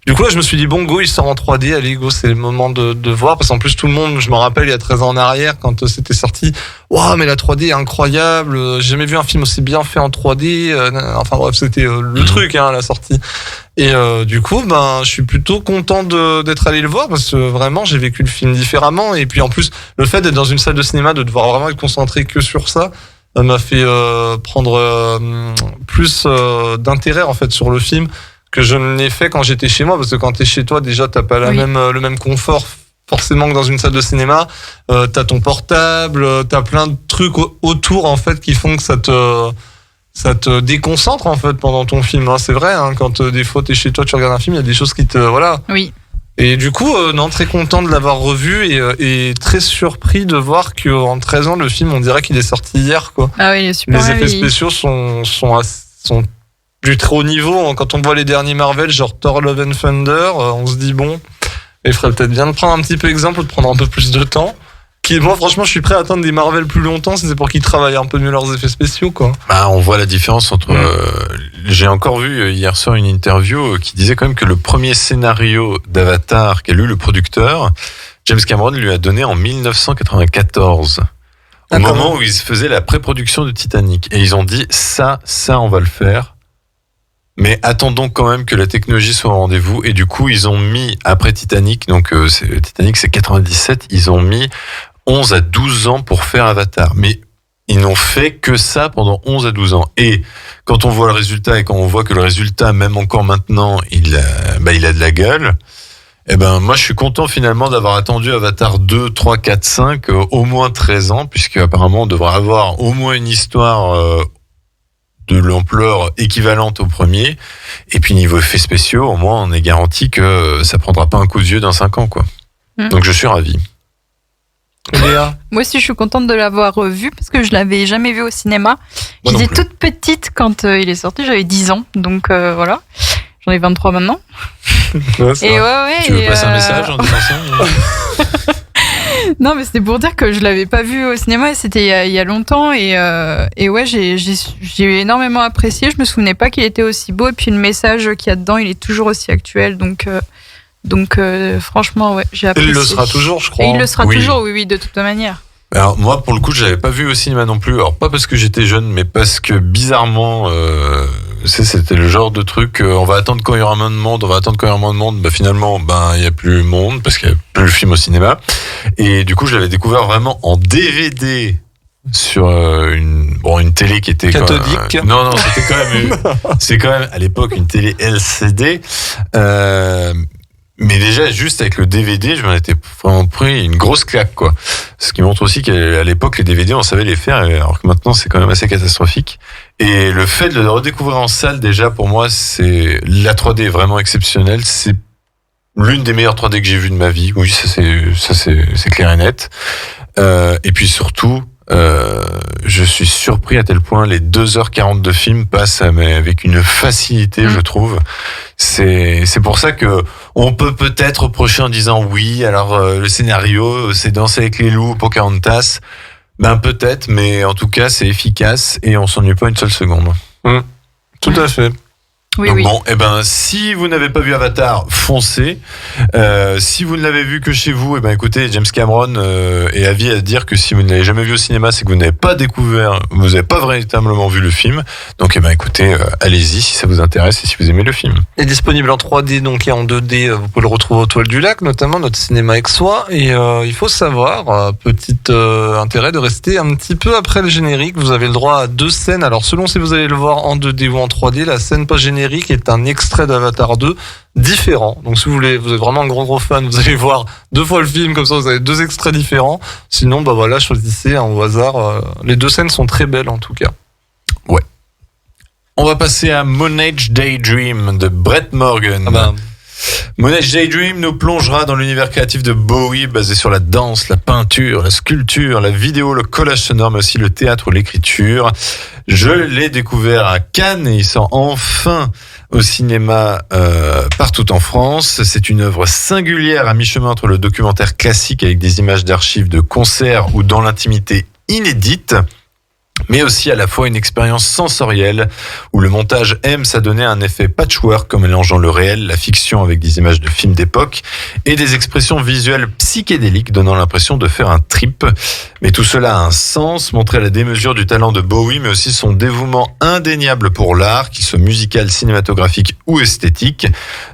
Du coup, là, je me suis dit, bon, go, il sort en 3D, allez, go, c'est le moment de voir. Parce qu'en plus, tout le monde, je me rappelle, il y a 13 ans en arrière, quand c'était sorti, waouh, mais la 3D est incroyable, j'ai jamais vu un film aussi bien fait en 3D. Enfin bref, c'était le truc, hein, à la sortie. Et du coup, je suis plutôt content d'être allé le voir parce que vraiment, j'ai vécu le film différemment. Et puis en plus, le fait d'être dans une salle de cinéma, de devoir vraiment être concentré que sur ça, m'a fait prendre plus d'intérêt en fait sur le film que je ne l'ai fait quand j'étais chez moi. Parce que quand t'es chez toi, déjà, t'as pas le même confort forcément que dans une salle de cinéma. T'as ton portable, t'as plein de trucs autour en fait qui font que ça te déconcentre en fait pendant ton film. C'est vrai, quand des fois t'es chez toi, tu regardes un film, il y a des choses qui te Oui. Et du coup, très content de l'avoir revu et très surpris de voir qu'en 13 ans, le film, on dirait qu'il est sorti hier, quoi. Ah oui, il est super. Les effets spéciaux sont du très haut niveau. Quand on voit les derniers Marvel, genre Thor Love and Thunder, on se dit bon, il ferait peut-être bien de prendre un petit peu exemple, de prendre un peu plus de temps. Moi, franchement, je suis prêt à attendre des Marvel plus longtemps si c'est pour qu'ils travaillent un peu mieux leurs effets spéciaux, quoi. On voit la différence entre. J'ai encore vu hier soir une interview qui disait quand même que le premier scénario d'Avatar qu'a lu le producteur, James Cameron, lui a donné en 1994. Au moment où ils faisaient la pré-production de Titanic. Et ils ont dit ça, on va le faire. Mais attendons quand même que la technologie soit au rendez-vous. Et du coup, ils ont mis, après Titanic, donc Titanic c'est 97, ils ont mis 11 à 12 ans pour faire Avatar. Mais ils n'ont fait que ça pendant 11 à 12 ans. Et quand on voit le résultat et quand on voit que le résultat, même encore maintenant, il a de la gueule, moi je suis content finalement d'avoir attendu Avatar 2, 3, 4, 5, au moins 13 ans, puisque apparemment on devrait avoir au moins une histoire de l'ampleur équivalente au premier. Et puis niveau effets spéciaux, au moins on est garanti que ça prendra pas un coup de vieux dans 5 ans, quoi. Donc je suis ravi. Léa. Moi aussi, je suis contente de l'avoir vu parce que je l'avais jamais vu au cinéma. Moi J'étais toute petite quand il est sorti, j'avais 10 ans, donc voilà. J'en ai 23 maintenant. Et ouais. Tu veux passer un message en disant ça? Non, mais c'était pour dire que je l'avais pas vu au cinéma et c'était il y a longtemps et ouais, j'ai énormément apprécié. Je me souvenais pas qu'il était aussi beau et puis le message qu'il y a dedans, il est toujours aussi actuel, donc franchement, ouais, j'ai apprécié. Il le sera toujours, je crois. Et il le sera toujours, oui, de toute manière. Alors moi, pour le coup, je l'avais pas vu au cinéma non plus. Alors pas parce que j'étais jeune, mais parce que bizarrement, c'était le genre de truc. On va attendre quand il y aura moins de monde. Finalement, il y a plus de monde parce qu'il y a plus le film au cinéma. Et du coup, je l'avais découvert vraiment en DVD sur une télé qui était cathodique. Non, c'était quand même à l'époque une télé LCD. Mais déjà, juste avec le DVD, je m'en étais vraiment pris une grosse claque, quoi. Ce qui montre aussi qu'à l'époque, les DVD, on savait les faire, alors que maintenant, c'est quand même assez catastrophique. Et le fait de le redécouvrir en salle, déjà, pour moi, la 3D est vraiment exceptionnelle. C'est l'une des meilleures 3D que j'ai vues de ma vie. Oui, ça c'est clair et net. Et puis surtout, je suis surpris à tel point les 2h40 de film passent avec une facilité, je trouve. C'est pour ça que on peut peut-être reprocher en disant oui, alors le scénario, c'est Danser avec les loups, Pocahontas. Peut-être, mais en tout cas, c'est efficace et on s'ennuie pas une seule seconde. Tout à fait. Oui, donc oui. bon, si vous n'avez pas vu Avatar, foncez. Si vous ne l'avez vu que chez vous, écoutez, James Cameron est avis à dire que si vous ne l'avez jamais vu au cinéma, c'est que vous n'avez pas découvert, vous n'avez pas véritablement vu le film. Donc écoutez, allez-y si ça vous intéresse et si vous aimez le film. Il est disponible en 3D, donc et en 2D, vous pouvez le retrouver aux Toiles du Lac, notamment notre cinéma aixois. Et il faut savoir, petit intérêt de rester un petit peu après le générique. Vous avez le droit à 2 scènes. Alors selon si vous allez le voir en 2D ou en 3D, la scène post-générique est un extrait d'Avatar 2 différent. Donc si vous êtes vraiment un gros fan, vous allez voir 2 fois le film, comme ça vous avez 2 extraits différents. Sinon, choisissez au hasard. Les 2 scènes sont très belles en tout cas. Ouais. On va passer à Moonage Daydream de Brett Morgan. Moonage Daydream nous plongera dans l'univers créatif de Bowie, basé sur la danse, la peinture, la sculpture, la vidéo, le collage sonore, mais aussi le théâtre ou l'écriture. Je l'ai découvert à Cannes et il sort enfin au cinéma partout en France. C'est une œuvre singulière à mi-chemin entre le documentaire classique avec des images d'archives de concerts ou dans l'intimité inédite. mais aussi à la fois une expérience sensorielle où le montage aime s'adonner à un effet patchwork en mélangeant le réel, la fiction avec des images de films d'époque et des expressions visuelles psychédéliques donnant l'impression de faire un trip. Mais tout cela a un sens, montrer la démesure du talent de Bowie mais aussi son dévouement indéniable pour l'art, qu'il soit musical, cinématographique ou esthétique,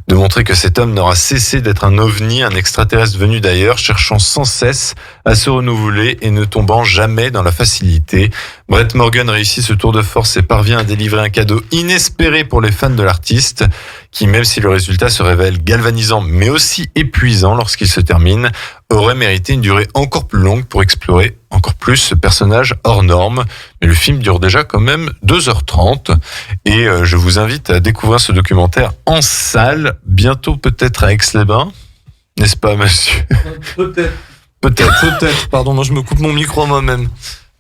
de montrer que cet homme n'aura cessé d'être un ovni, un extraterrestre venu d'ailleurs, cherchant sans cesse à se renouveler et ne tombant jamais dans la facilité. Brett Morgan réussit ce tour de force et parvient à délivrer un cadeau inespéré pour les fans de l'artiste, qui, même si le résultat se révèle galvanisant mais aussi épuisant lorsqu'il se termine, aurait mérité une durée encore plus longue pour explorer encore plus ce personnage hors norme. Mais le film dure déjà quand même 2h30 et je vous invite à découvrir ce documentaire en salle, bientôt peut-être à Aix-les-Bains, n'est-ce pas monsieur? Peut-être, pardon, moi je me coupe mon micro moi-même.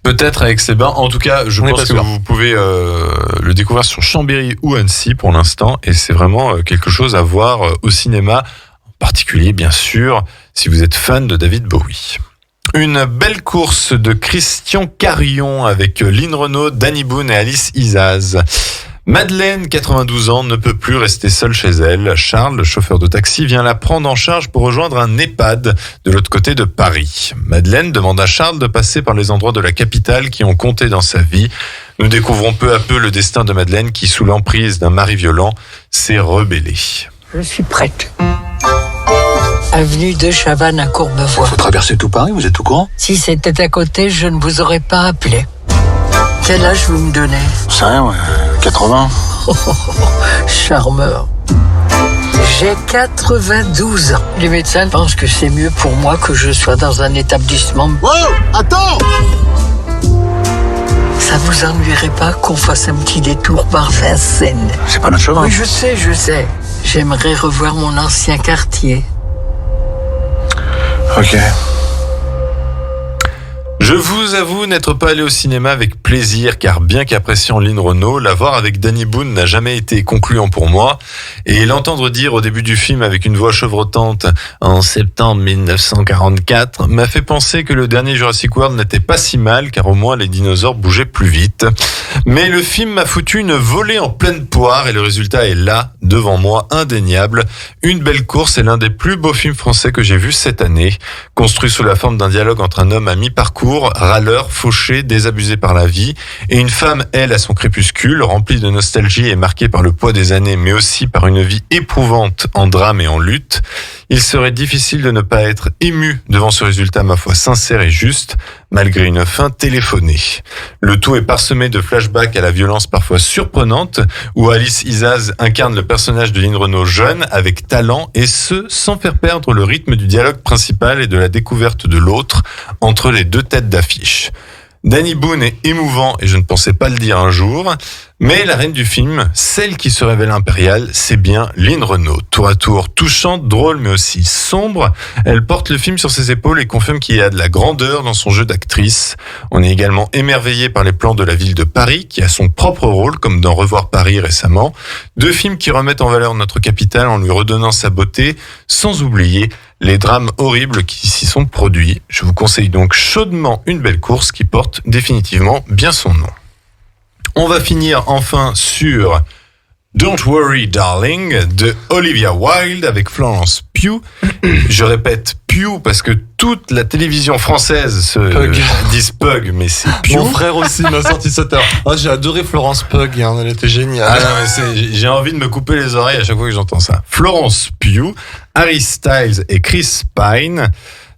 Peut-être avec Aix-les-Bains. En tout cas, je pense que vous pouvez le découvrir sur Chambéry ou Annecy pour l'instant. Et c'est vraiment quelque chose à voir au cinéma, en particulier, bien sûr, si vous êtes fan de David Bowie. Une belle course de Christian Carion avec Lynn Renaud, Danny Boone et Alice Isaz. Madeleine, 92 ans, ne peut plus rester seule chez elle. Charles, le chauffeur de taxi, vient la prendre en charge pour rejoindre un EHPAD de l'autre côté de Paris. Madeleine demande à Charles de passer par les endroits de la capitale qui ont compté dans sa vie. Nous découvrons peu à peu le destin de Madeleine qui, sous l'emprise d'un mari violent, s'est rebellée. Je suis prête. Avenue de Chavannes à Courbevoie. Faut traverser tout Paris, vous êtes au courant? Si c'était à côté, je ne vous aurais pas appelé. Quel âge vous me donnez? C'est rien, ouais. 80. Charmeur. J'ai 92 ans. Les médecins pensent que c'est mieux pour moi que je sois dans un établissement. Wow, attends! Ça vous ennuierait pas qu'on fasse un petit détour par Vincennes? C'est pas notre chemin. Oui, je sais. J'aimerais revoir mon ancien quartier. Ok. Je vous avoue n'être pas allé au cinéma avec plaisir, car bien qu'appréciant Lynn Renaud, la voir avec Danny Boone n'a jamais été concluant pour moi. Et l'entendre dire au début du film avec une voix chevrotante en septembre 1944 m'a fait penser que le dernier Jurassic World n'était pas si mal, car au moins les dinosaures bougeaient plus vite. Mais le film m'a foutu une volée en pleine poire et le résultat est là, devant moi, indéniable. Une belle course et l'un des plus beaux films français que j'ai vus cette année. Construit sous la forme d'un dialogue entre un homme à mi-parcours, râleur, fauché, désabusé par la vie, et une femme, elle, à son crépuscule, remplie de nostalgie et marquée par le poids des années, mais aussi par une vie éprouvante en drame et en lutte. Il serait difficile de ne pas être ému devant ce résultat, ma foi, sincère et juste, malgré une fin téléphonée. Le tout est parsemé de flashbacks à la violence parfois surprenante, où Alice Isaz incarne le personnage de Lynn Renaud jeune, avec talent, et ce, sans faire perdre le rythme du dialogue principal et de la découverte de l'autre entre les deux têtes d'affiche. Danny Boone est émouvant et je ne pensais pas le dire un jour, mais la reine du film, celle qui se révèle impériale, c'est bien Lynn Renaud. Tour à tour touchante, drôle mais aussi sombre, elle porte le film sur ses épaules et confirme qu'il y a de la grandeur dans son jeu d'actrice. On est également émerveillé par les plans de la ville de Paris, qui a son propre rôle, comme dans Revoir Paris récemment. Deux films qui remettent en valeur notre capitale en lui redonnant sa beauté, sans oublier les drames horribles qui s'y sont produits. Je vous conseille donc chaudement une belle course qui porte définitivement bien son nom. On va finir enfin sur Don't Worry Darling de Olivia Wilde avec Florence Pugh. Je répète Pugh parce que toute la télévision française se disent Pug, mais c'est Pugh. Mon frère aussi m'a sorti cette heure. Oh, j'ai adoré Florence Pugh, hein, elle était géniale. Ah non, mais j'ai envie de me couper les oreilles à chaque fois que j'entends ça. Florence Pugh, Harry Styles et Chris Pine.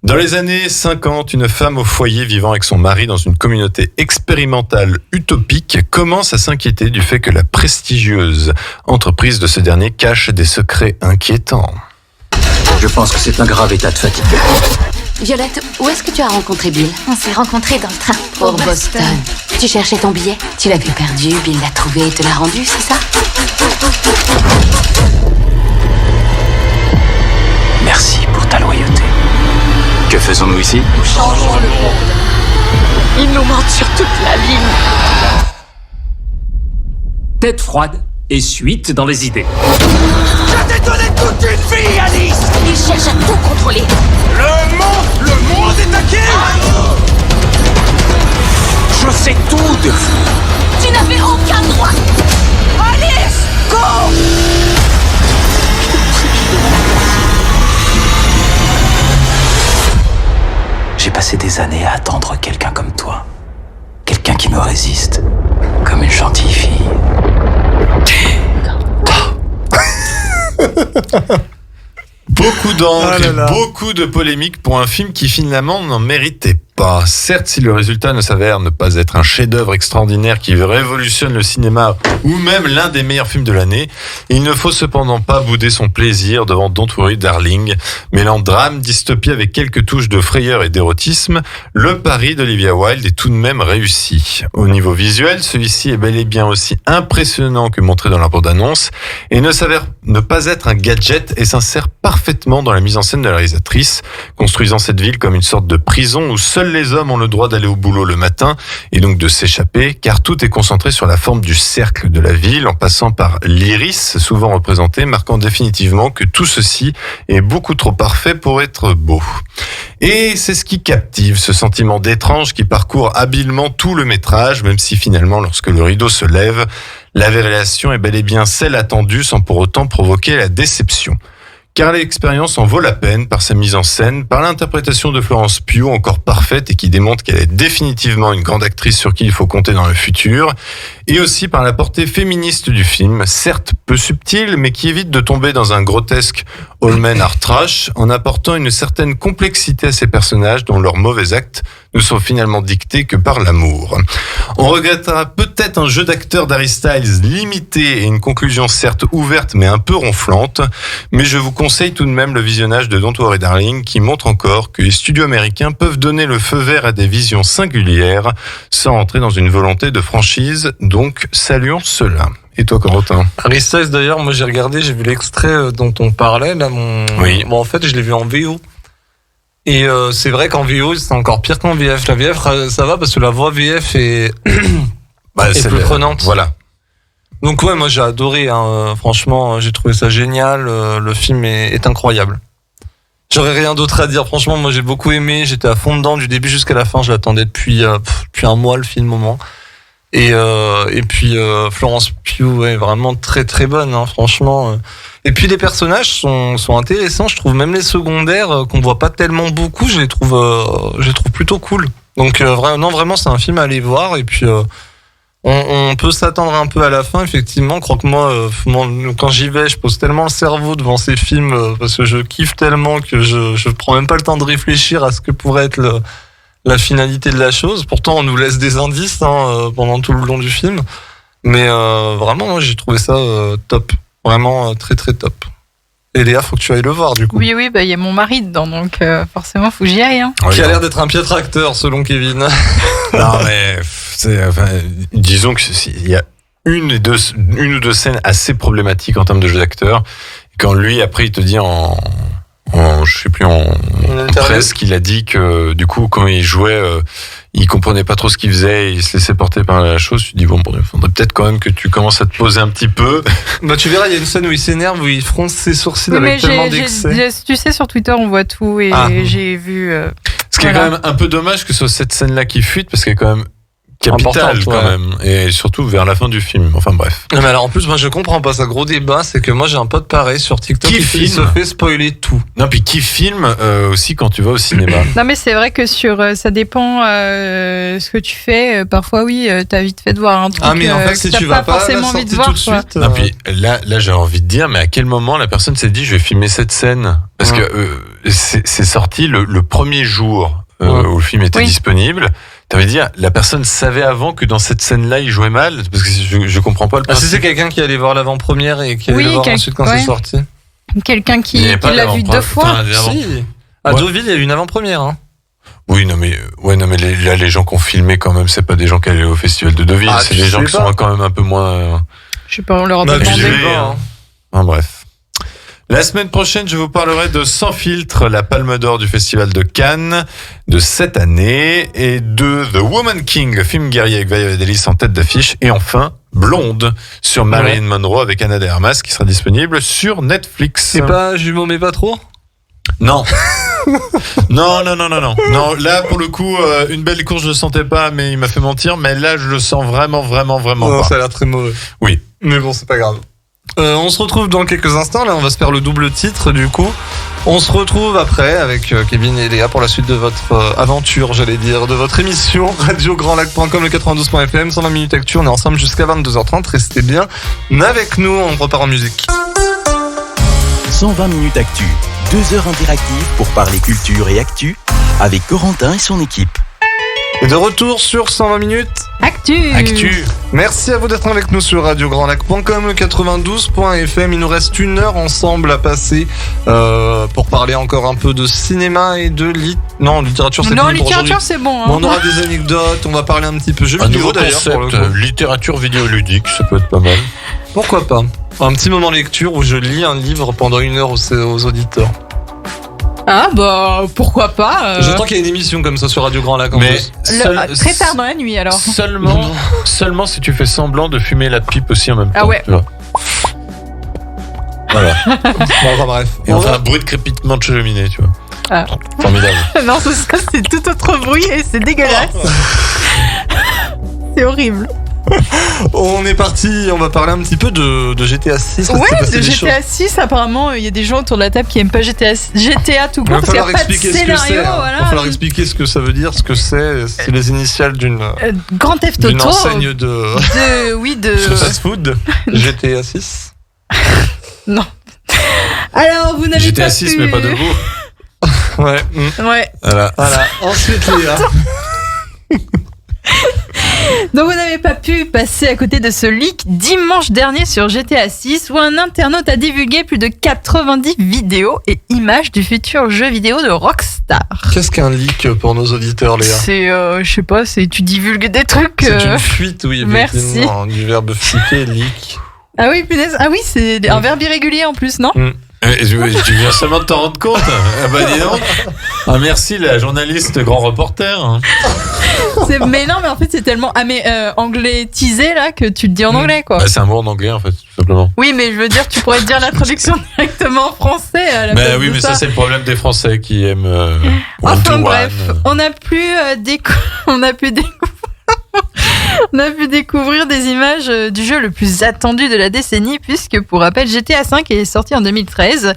Dans les années 50, une femme au foyer vivant avec son mari dans une communauté expérimentale utopique commence à s'inquiéter du fait que la prestigieuse entreprise de ce dernier cache des secrets inquiétants. Je pense que c'est un grave état de fatigue. Violette, où est-ce que tu as rencontré Bill? On s'est rencontrés dans le train. Pour Boston. Tu cherchais ton billet? Tu l'avais perdu, Bill l'a trouvé et te l'a rendu, c'est ça? Merci pour ta loyauté. Que faisons-nous ici? Nous changeons le monde. Il nous manque sur toute la ligne. Tête froide et suite dans les idées. Je t'ai donné toute une vie, Alice! Il cherche à tout contrôler. Le monde est acquis! Je sais tout de vous. passé des années à attendre quelqu'un comme toi. Quelqu'un qui me résiste, comme une gentille fille. Beaucoup d'encre et beaucoup de polémiques pour un film qui finalement n'en méritait pas. Certes, si le résultat ne s'avère ne pas être un chef-d'œuvre extraordinaire qui révolutionne le cinéma ou même l'un des meilleurs films de l'année, il ne faut cependant pas bouder son plaisir devant Don't Worry Darling. Mêlant drame, dystopie avec quelques touches de frayeur et d'érotisme, le pari d'Olivia Wilde est tout de même réussi. Au niveau visuel, celui-ci est bel et bien aussi impressionnant que montré dans la bande-annonce et ne s'avère ne pas être un gadget et s'insère parfaitement dans la mise en scène de la réalisatrice, construisant cette ville comme une sorte de prison où seuls les hommes ont le droit d'aller au boulot le matin et donc de s'échapper, car tout est concentré sur la forme du cercle de la ville, en passant par l'iris, souvent représenté, marquant définitivement que tout ceci est beaucoup trop parfait pour être beau. Et c'est ce qui captive, ce sentiment d'étrange qui parcourt habilement tout le métrage, même si finalement, lorsque le rideau se lève, la révélation est bel et bien celle attendue sans pour autant provoquer la déception. Car l'expérience en vaut la peine par sa mise en scène, par l'interprétation de Florence Pugh encore parfaite et qui démontre qu'elle est définitivement une grande actrice sur qui il faut compter dans le futur, et aussi par la portée féministe du film, certes peu subtile, mais qui évite de tomber dans un grotesque all men are trash, en apportant une certaine complexité à ces personnages dont leurs mauvais actes ne sont finalement dictés que par l'amour. On regrettera peut-être un jeu d'acteur d'Harry Styles limité et une conclusion certes ouverte mais un peu ronflante, mais je vous conseille tout de même le visionnage de Don't Worry Darling qui montre encore que les studios américains peuvent donner le feu vert à des visions singulières sans entrer dans une volonté de franchise, donc saluons cela. Et toi, Corentin? Harry Styles, d'ailleurs, moi j'ai regardé, j'ai vu l'extrait dont on parlait, là, Oui. Bon, en fait, je l'ai vu en VO. Et c'est vrai qu'en VO, c'est encore pire qu'en VF. La VF, ça va parce que la voix VF est, est plus prenante. Voilà. Donc ouais, moi j'ai adoré, hein. Franchement, j'ai trouvé ça génial. Le film est incroyable. J'aurais rien d'autre à dire. Franchement, moi j'ai beaucoup aimé. J'étais à fond dedans du début jusqu'à la fin. Je l'attendais depuis un mois le film au moins. Et puis Florence Pugh, ouais, vraiment très très bonne, hein, franchement. Et puis les personnages sont intéressants. Je trouve même les secondaires qu'on voit pas tellement beaucoup, je les trouve plutôt cool. Donc vraiment c'est un film à aller voir. Et puis on peut s'attendre un peu à la fin, effectivement. Croque-moi, quand j'y vais, je pose tellement le cerveau devant ces films parce que je kiffe tellement que je prends même pas le temps de réfléchir à ce que pourrait être la finalité de la chose. Pourtant, on nous laisse des indices pendant tout le long du film. Mais vraiment, moi, j'ai trouvé ça top. Vraiment très très top. Et Léa, faut que tu ailles le voir, du coup. Oui, il y a mon mari dedans, donc forcément, faut que j'y aille. Hein. Qui a l'air d'être un piètre acteur, selon Kevin. Non, mais disons qu'il y a une ou deux scènes assez problématiques en termes de jeu d'acteur. Quand lui, après, il te dit en presse qu'il a dit que du coup quand il jouait il comprenait pas trop ce qu'il faisait et il se laissait porter par la chose. Tu dis bon, il faudrait peut-être quand même que tu commences à te poser un petit peu. Bah tu verras, il y a une scène où il s'énerve, où il fronce ses sourcils avec tellement d'excès. Tu sais, sur Twitter on voit tout et j'ai vu ce qui est quand même un peu dommage que ce soit cette scène là qui fuite parce qu'elle est quand même capitale quand même, et surtout vers la fin du film. Enfin bref. Non, mais alors en plus moi je comprends pas, ça gros débat, c'est que moi j'ai un pote pareil sur TikTok qui se fait spoiler tout. Non, puis qui filme aussi quand tu vas au cinéma. Non mais c'est vrai que ça dépend ce que tu fais. Parfois oui, t'as vite fait de voir un truc. Ah mais en fait si tu vas pas forcément envie de voir tout de suite. Non, puis là j'ai envie de dire, mais à quel moment la personne s'est dit je vais filmer cette scène parce que c'est sorti le premier jour où le film était disponible. Ça veut dire, la personne savait avant que dans cette scène-là, il jouait mal? Parce que je comprends pas le principe. Si c'est quelqu'un qui allait voir l'avant-première et qui allait le voir ensuite quand c'est sorti. Quelqu'un qui l'a vu 2 fois. Si. À Deauville, il y a eu une avant-première, hein. Oui, non mais là, les gens qui ont filmé quand même, c'est pas des gens qui allaient au festival de Deauville, c'est des gens qui sont quand même un peu moins... Je sais pas, on leur a pas demandé. Bref. La semaine prochaine, je vous parlerai de Sans filtre, la Palme d'Or du Festival de Cannes de cette année, et de The Woman King, film guerrier avec Viola Davis en tête d'affiche, et enfin Blonde sur Marilyn Monroe avec Ana de Armas qui sera disponible sur Netflix. C'est pas Jumeaux mais pas trop? Non. Non, là pour le coup, une belle course je le sentais pas, mais il m'a fait mentir, mais là je le sens vraiment pas. Ça a l'air très mauvais. Oui. Mais bon, c'est pas grave. On se retrouve dans quelques instants. Là, on va se faire le double titre du coup. On se retrouve après avec Kevin et Léa pour la suite de votre aventure, j'allais dire, de votre émission radiograndlac.com, le 92.fm, 120 minutes actu. On est ensemble jusqu'à 22h30. Restez bien avec nous, on repart en musique. 120 minutes actu, 2 heures interactives pour parler culture et actu avec Corentin et son équipe. Et de retour sur 120 minutes Actu. Merci à vous d'être avec nous sur radiograndlac.com, le 92.fm. Il nous reste 1 heure ensemble à passer pour parler encore un peu de cinéma et de littérature. C'est Non, fini pour littérature, aujourd'hui. c'est bon. Hein. Bon, on aura des anecdotes, on va parler un petit peu jeux Un vidéo nouveau d'ailleurs. Pour le concept, coup. littérature vidéoludique, ça peut être pas mal. Pourquoi pas. Un petit moment lecture où je lis un livre pendant 1 heure aux auditeurs. Ah bah pourquoi pas. J'entends qu'il y a une émission comme ça sur Radio Grand Lac en Mais plus. Très tard dans la nuit alors. Seulement si tu fais semblant de fumer la pipe aussi en même temps. Ah ouais. Tu vois. Voilà. Bon, bref. Et on fait un bruit de crépitement de cheminée, tu vois. Ah. Formidable. Non, ça c'est tout autre bruit et c'est dégueulasse. C'est horrible. On est parti, on va parler un petit peu de GTA 6. Ouais, de GTA 6, apparemment, il y a des gens autour de la table qui aiment pas GTA tout court Il va parce qu'il n'y falloir a pas de expliquer ce que scénario. c'est. Il Voilà. va falloir expliquer ce que ça veut dire, ce que c'est. C'est les initiales d'une Grand Theft d'une Auto. enseigne de fast-food. GTA 6. Non. Alors, vous n'avez GTA pas 6, pu... mais pas debout. Ouais. Ouais. Voilà. Ensuite, Léa. Donc vous n'avez pas pu passer à côté de ce leak dimanche dernier sur GTA 6 où un internaute a divulgué plus de 90 vidéos et images du futur jeu vidéo de Rockstar. Qu'est-ce qu'un leak pour nos auditeurs, Léa? C'est, je sais pas, c'est tu divulgues des trucs. C'est une fuite, oui, Merci. effectivement. Du verbe fuiter, leak. Ah oui, punaise. Ah oui, c'est un verbe irrégulier en plus, non? Tu viens seulement de t'en rendre compte. Ah bah dis donc. Ah merci la journaliste grand reporter. Mais non, mais en fait c'est tellement anglais-tisé là que tu le dis en anglais quoi. Bah, c'est un mot en anglais en fait, tout simplement. Oui, mais je veux dire, tu pourrais te dire la traduction directement en français à la place Bah oui, de mais ça c'est le problème des Français qui aiment. Enfin Antoine. bref, on a pu découvrir des images du jeu le plus attendu de la décennie puisque pour rappel GTA V est sorti en 2013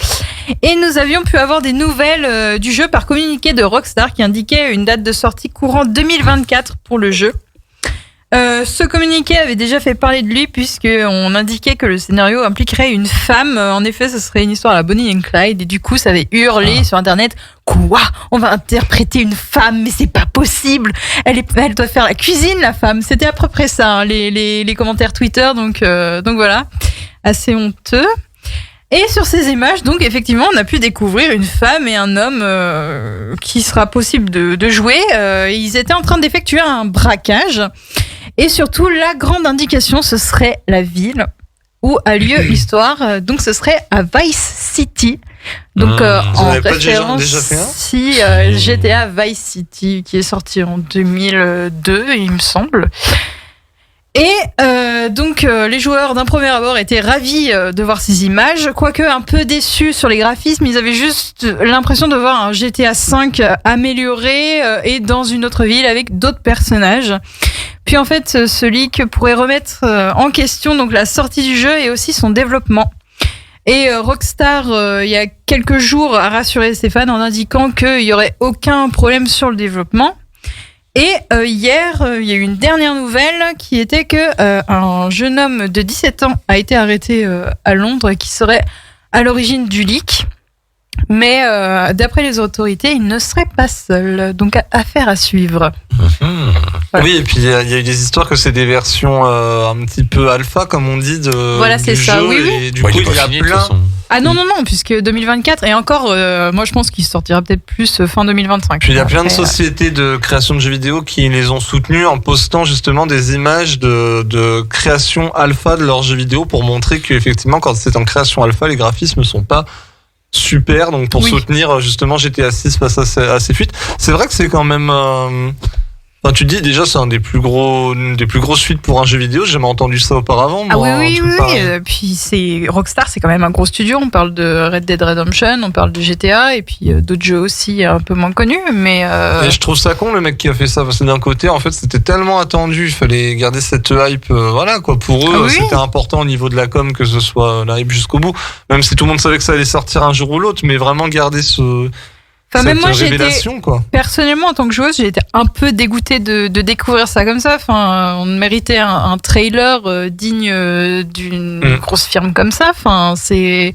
et nous avions pu avoir des nouvelles du jeu par communiqué de Rockstar qui indiquait une date de sortie courant 2024 pour le jeu. Ce communiqué avait déjà fait parler de lui puisqu'on indiquait que le scénario impliquerait une femme. En effet, ce serait une histoire à la Bonnie and Clyde et du coup, ça avait hurlé sur Internet. Quoi ? On va interpréter une femme, mais c'est pas possible. Elle doit faire la cuisine, la femme. C'était à peu près ça, hein, les commentaires Twitter. Donc voilà, assez honteux. Et sur ces images, donc effectivement, on a pu découvrir une femme et un homme qui sera possible de jouer. Ils étaient en train d'effectuer un braquage. Et surtout, la grande indication, ce serait la ville où a lieu l'histoire. Donc, ce serait à Vice City. Donc, en référence, déjà fait un GTA Vice City, qui est sorti en 2002, il me semble. Et donc, les joueurs d'un premier abord étaient ravis de voir ces images, quoique un peu déçus sur les graphismes. Ils avaient juste l'impression de voir un GTA V amélioré et dans une autre ville avec d'autres personnages. Puis en fait, ce leak pourrait remettre en question donc la sortie du jeu et aussi son développement. Et Rockstar, il y a quelques jours, a rassuré ses fans en indiquant qu'il n'y aurait aucun problème sur le développement. Et hier, il y a eu une dernière nouvelle qui était que un jeune homme de 17 ans a été arrêté à Londres et qui serait à l'origine du leak. Mais d'après les autorités, il ne serait pas seul. Donc affaire à suivre. Voilà. Oui, et puis il y a eu des histoires que c'est des versions un petit peu alpha, comme on dit, voilà, c'est du ça. jeu. Oui, oui. Et du coup, il y a plein. Ah non, puisque 2024, et encore, moi je pense qu'il sortira peut-être plus fin 2025. Puis il y a plein de sociétés de création de jeux vidéo qui les ont soutenus en postant justement des images de création alpha de leurs jeux vidéo pour montrer qu'effectivement, quand c'est en création alpha, les graphismes sont pas super, donc pour soutenir justement GTA 6 face à ces fuites. C'est vrai que c'est quand même Enfin, tu dis déjà c'est une des plus grosses suites pour un jeu vidéo. J'ai jamais entendu ça auparavant. Ah moi, oui. un truc pareil. Puis Rockstar, c'est quand même un gros studio. On parle de Red Dead Redemption, on parle de GTA et puis d'autres jeux aussi un peu moins connus. Mais Et je trouve ça con le mec qui a fait ça parce que d'un côté, en fait, c'était tellement attendu. Il fallait garder cette hype. Voilà quoi. Pour eux, c'était important au niveau de la com que ce soit la hype jusqu'au bout. Même si tout le monde savait que ça allait sortir un jour ou l'autre, mais vraiment garder cette même moi, révélation, quoi. Personnellement, en tant que joueuse, j'ai été un peu dégoûtée de découvrir ça comme ça. Enfin, on méritait un trailer digne d'une grosse firme comme ça. Enfin, j'ai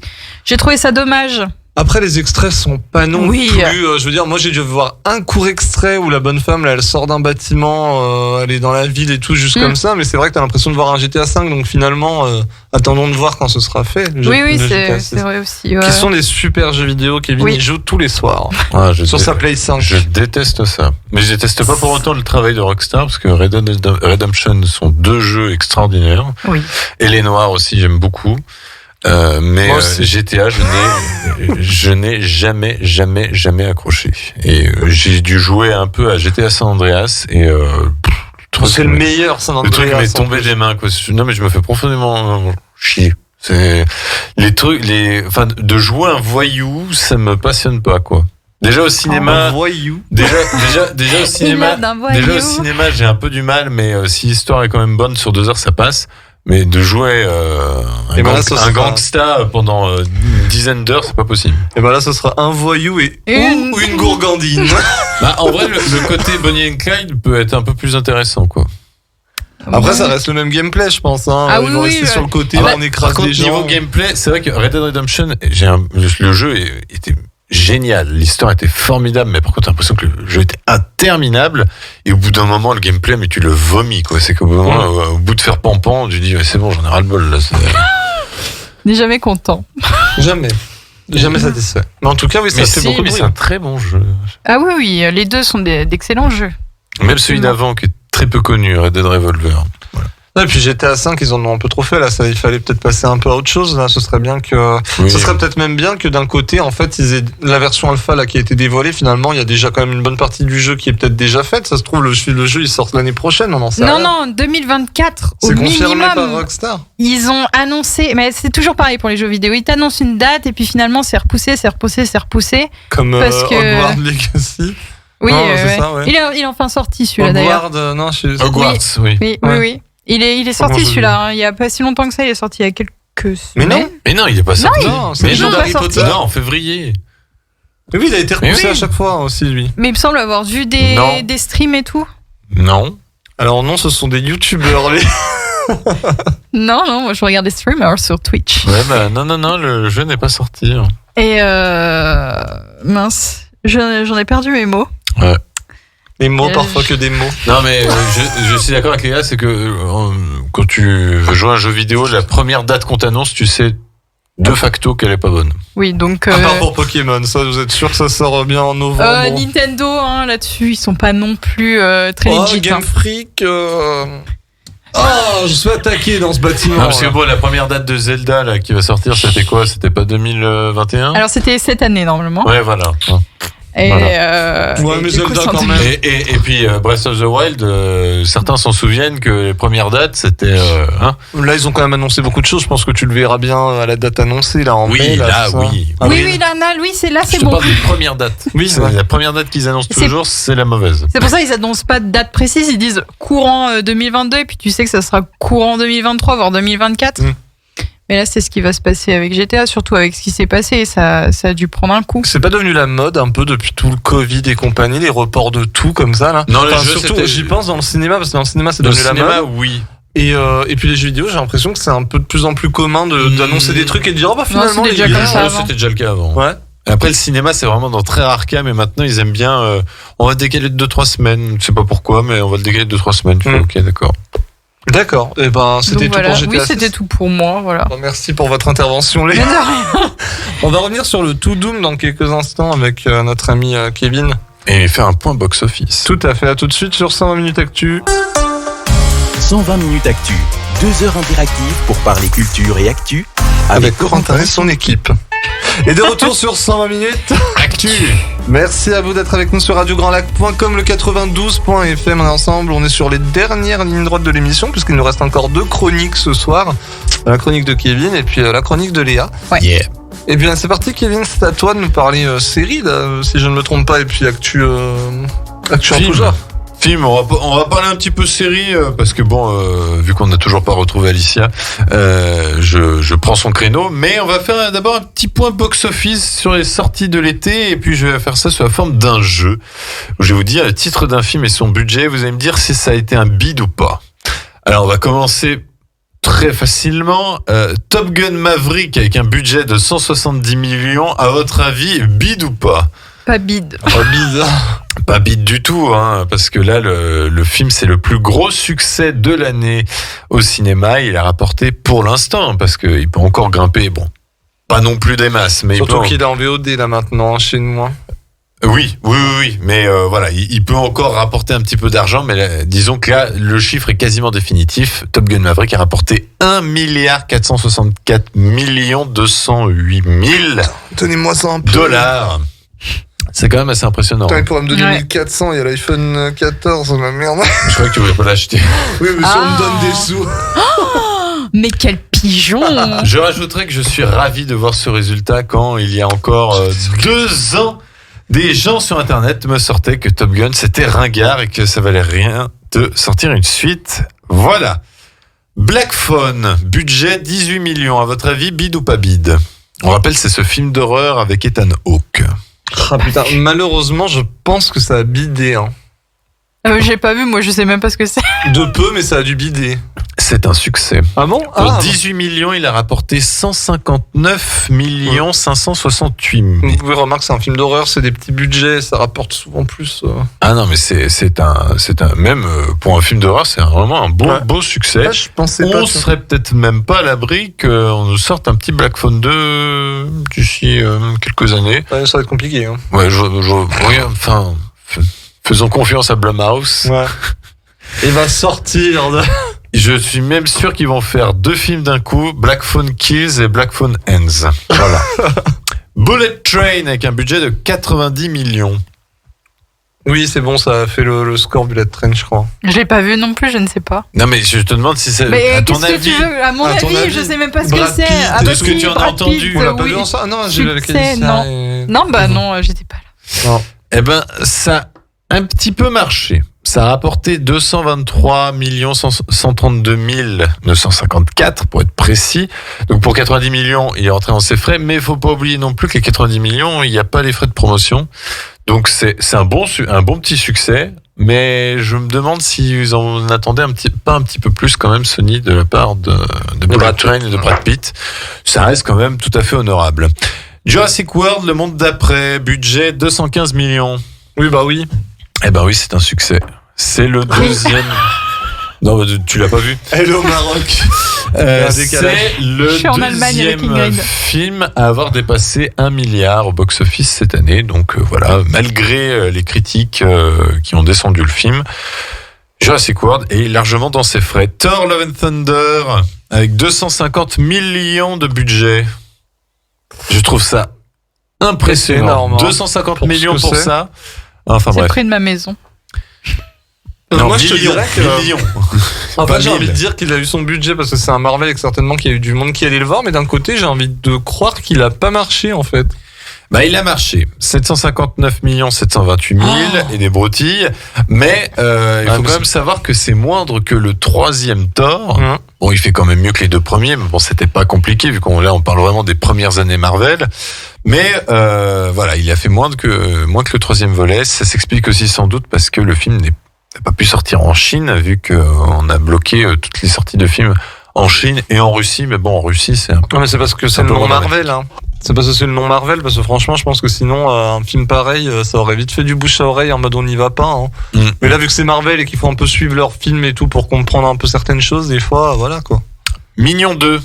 trouvé ça dommage. Après, les extraits sont pas non plus. Je veux dire, moi, j'ai dû voir un court extrait où la bonne femme, là, elle sort d'un bâtiment, elle est dans la ville et tout, juste comme ça. Mais c'est vrai que t'as l'impression de voir un GTA 5, donc finalement, attendons de voir quand ce sera fait. Oui, c'est vrai aussi. Ouais. Qui sont des super jeux vidéo. Kevin, il joue tous les soirs sur sa Play 5. Je déteste ça. Mais je déteste pas pour autant le travail de Rockstar, parce que Red Dead Redemption sont 2 jeux extraordinaires. Oui. Et les noirs aussi, j'aime beaucoup. Mais GTA, je n'ai jamais accroché. Et j'ai dû jouer un peu à GTA San Andreas et c'est le meilleur San Andreas. Le truc m'est tombé des mains, quoi. Non, mais je me fais profondément chier. C'est les trucs, enfin, de jouer un voyou, ça me passionne pas, quoi. Déjà au cinéma, un voyou. Déjà au cinéma, j'ai un peu du mal, mais si l'histoire est quand même bonne, sur 2 heures, ça passe. Mais de jouer un gangsta pendant une dizaine d'heures, c'est pas possible. Et ben là, ce sera un voyou ou une gourgandine. En vrai, le côté Bonnie and Clyde peut être un peu plus intéressant, quoi. Après, ça reste le même gameplay, je pense. Ils vont rester sur le côté, on écrase les gens. Niveau gameplay, c'est vrai que Red Dead Redemption, le jeu était génial, l'histoire était formidable, mais par contre, t'as l'impression que le jeu était interminable, et au bout d'un moment, le gameplay, mais tu le vomis, quoi. C'est qu'au bout de faire pampan, tu dis, c'est bon, j'en ai ras le bol, là. N'est jamais content. Jamais satisfait. Mais en tout cas, oui, ça fait beaucoup de bruit. C'est un très bon jeu. Ah oui, les deux sont d'excellents jeux. Même celui d'avant, qui est très peu connu, Red Dead Revolver. Voilà. Et puis GTA 5, ils en ont un peu trop fait là. Il fallait peut-être passer un peu à autre chose là. Ce serait peut-être même bien que d'un côté, en fait, ils aient la version alpha là qui a été dévoilée. Finalement, il y a déjà quand même une bonne partie du jeu qui est peut-être déjà faite. Ça se trouve, le jeu il sort l'année prochaine. On en sait rien. Non, 2024 au minimum. C'est confirmé par Rockstar. Ils ont annoncé, mais c'est toujours pareil pour les jeux vidéo. Ils t'annoncent une date et puis finalement, c'est repoussé. Comme Hogwarts Legacy. Oui, ça, ouais. Il est enfin sorti celui-là d'ailleurs. Hogwarts, oui. Il est sorti celui-là, hein. Il y a pas si longtemps que ça, il est sorti il y a quelques semaines. Mais non, il est pas sorti. Non, pas sorti. Non, en février. Mais oui, il a été repoussé à chaque fois aussi, lui. Mais il me semble avoir vu des streams et tout. Non. Alors non, ce sont des youtubeurs. Non, moi je regarde des streamers sur Twitch. Ouais, non, le jeu n'est pas sorti. Et mince, j'en ai perdu mes mots. Ouais. Les mots, parfois que des mots. Non, mais je suis d'accord avec les gars, c'est que quand tu veux jouer à un jeu vidéo, la première date qu'on t'annonce, tu sais de facto qu'elle est pas bonne. Oui, donc. À part pour Pokémon, ça, vous êtes sûr que ça sort bien en novembre? Nintendo, hein, là-dessus, ils sont pas non plus très legit. Game Freak. Je suis attaqué dans ce bâtiment. Non, parce que bon, la première date de Zelda là qui va sortir, c'était quoi? C'était pas 2021? Alors c'était cette année normalement. Ouais, voilà. Et mais Zelda quand même. Et puis Breath of the Wild, certains s'en souviennent que les premières dates c'était. Là, ils ont quand même annoncé beaucoup de choses. Je pense que tu le verras bien à la date annoncée là en mai. Oui, c'est là, c'est bon. Je te parle d'une première date. Oui, c'est la première date qu'ils annoncent toujours, c'est la mauvaise. C'est pour ça qu'ils annoncent pas de date précise. Ils disent courant 2022 et puis tu sais que ça sera courant 2023 voire 2024. Mais là, c'est ce qui va se passer avec GTA, surtout avec ce qui s'est passé. Ça a dû prendre un coup. C'est pas devenu la mode un peu depuis tout le Covid et compagnie, les reports de tout comme ça là? Non, surtout, j'y pense dans le cinéma, parce que dans le cinéma, c'est devenu la mode. Oui. Et puis les jeux vidéo, j'ai l'impression que c'est un peu de plus en plus commun d'annoncer des trucs et de dire finalement c'était déjà le cas avant. Ouais. Après le cinéma, c'est vraiment dans très rares cas, mais maintenant ils aiment bien. On va décaler de 2-3 semaines. Je sais pas pourquoi, mais on va le décaler de 2-3 semaines. Ok, d'accord. D'accord, et c'était tout pour GTA 6. Oui, c'était tout pour moi, voilà. Merci pour votre intervention, les gars. On va revenir sur le To Doom dans quelques instants avec notre ami Kevin. Et faire un point box-office. Tout à fait, à tout de suite sur 120 minutes actu. 120 minutes actu, 2 heures interactives pour parler culture et actu avec Corentin et son équipe. Et de retour sur 120 minutes Actu. Merci à vous d'être avec nous sur radiograndlac.com, le 92.fm. Ensemble, on est sur les dernières lignes droites de l'émission, puisqu'il nous reste encore 2 chroniques ce soir. La chronique de Kevin et puis la chronique de Léa. Ouais. Yeah. Eh bien, c'est parti, Kevin, c'est à toi de nous parler série, là, si je ne me trompe pas, et puis actu en tout genre. Film, on va parler un petit peu série parce que vu qu'on n'a toujours pas retrouvé Alicia, je prends son créneau, mais on va faire d'abord un petit point box-office sur les sorties de l'été et puis je vais faire ça sous la forme d'un jeu. Je vais vous dire le titre d'un film et son budget, vous allez me dire si ça a été un bide ou pas. Alors on va commencer très facilement. Top Gun Maverick avec un budget de 170 millions, à votre avis, bide ou pas ? Pas bide. Pas bide. Pas bide du tout, hein, parce que là, le film, c'est le plus gros succès de l'année au cinéma. Il a rapporté pour l'instant, parce qu'il peut encore grimper, bon, pas non plus des masses. Mais surtout qu'il est en VOD là maintenant, chez nous. Oui, mais voilà, il peut encore rapporter un petit peu d'argent, mais là, disons que là, le chiffre est quasiment définitif. Top Gun Maverick a rapporté 1,464 208 000 Donnez-moi ça un peu. dollars. C'est quand même assez impressionnant. Putain, il pourrait me donner 1400, il y a l'iPhone 14, ma merde. Je crois que tu voulais pas l'acheter. Oui, mais si on me donne des sous. Mais quel pigeon. Je rajouterais que je suis ravi de voir ce résultat quand il y a encore 2 ans, des gens sur Internet me sortaient que Top Gun c'était ringard et que ça valait rien de sortir une suite. Voilà. Black Phone, budget 18 millions. À votre avis, bide ou pas bide ? On rappelle, c'est ce film d'horreur avec Ethan Hawke. Ah putain, malheureusement, je pense que ça a bidé. Hein. J'ai pas vu, moi je sais même pas ce que c'est. De peu, mais ça a dû bider. C'est un succès. Ah bon ? Pour 18 millions, il a rapporté 159 568 000. Vous pouvez remarquer, c'est un film d'horreur, c'est des petits budgets, ça rapporte souvent plus. Ah non, mais c'est un même pour un film d'horreur, c'est vraiment un beau succès. Ah, je pensais on serait peut-être même pas à l'abri qu'on nous sorte un petit Black Phone 2 d'ici quelques années. Ouais, ça va être compliqué. Hein. Ouais, enfin, faisons confiance à Blumhouse. Ouais. Il va sortir de... Je suis même sûr qu'ils vont faire 2 films d'un coup, Black Phone Kills et Black Phone Ends. Voilà. Bullet Train avec un budget de 90 millions. Oui, c'est bon, ça a fait le score Bullet Train, je crois. Je l'ai pas vu non plus, je ne sais pas. Non, mais je te demande si c'est à ton avis. Qu'est-ce que tu veux ? À mon avis, je sais même pas ce que c'est. Ah, de ce que tu en as entendu. On l'a pas vu ensemble ? Non, j'ai vu avec Alicia. Non, non, j'étais pas là. Non. Eh ben, ça a un petit peu marché. Ça a rapporté 223 132 954 pour être précis. Donc pour 90 millions, il est rentré dans ses frais, mais il faut pas oublier non plus que les 90 millions, il n'y a pas les frais de promotion. Donc c'est un bon petit succès, mais je me demande s'ils en attendaient pas un petit peu plus quand même, Sony, de la part de Bullet Train et de Brad Pitt. Ça reste quand même tout à fait honorable. Jurassic World, le monde d'après, budget 215 millions. Oui, bah oui. Eh ben oui, c'est un succès. C'est le deuxième. Non, tu l'as pas vu. Hello Maroc. C'est le deuxième film à avoir dépassé 1 milliard au box-office cette année. Donc voilà, malgré les critiques qui ont descendu le film, Jurassic World est largement dans ses frais. Thor Love and Thunder avec 250 millions de budget. Je trouve ça impressionnant. Énorme, hein. 250 millions pour ça. Enfin c'est bref. le prix de ma maison. Non, moi, je te dirais que... millions. En fait, j'ai envie de dire qu'il a eu son budget parce que c'est un Marvel et que certainement qu'il y a eu du monde qui allait le voir, mais d'un côté, j'ai envie de croire qu'il a pas marché, en fait. Bah, il a marché. 759 728 000 et des broutilles. Mais, il faut quand même savoir que c'est moindre que le 3e Thor. Bon, il fait quand même mieux que les 2 premiers, mais bon, c'était pas compliqué vu qu'on parle vraiment des premières années Marvel. Mais, voilà, il a fait moins que le 3e volet. Ça s'explique aussi sans doute parce que le film n'a pas pu sortir en Chine vu qu'on a bloqué toutes les sorties de films en Chine et en Russie. Mais bon, en Russie, c'est un peu... Non, mais c'est parce que c'est le nom Marvel, hein. C'est parce que c'est le nom Marvel, parce que franchement, je pense que sinon, un film pareil, ça aurait vite fait du bouche à oreille en mode on n'y va pas. Hein. Mais là, vu que c'est Marvel et qu'il faut un peu suivre leurs films et tout pour comprendre un peu certaines choses, des fois, voilà quoi. Mignon 2.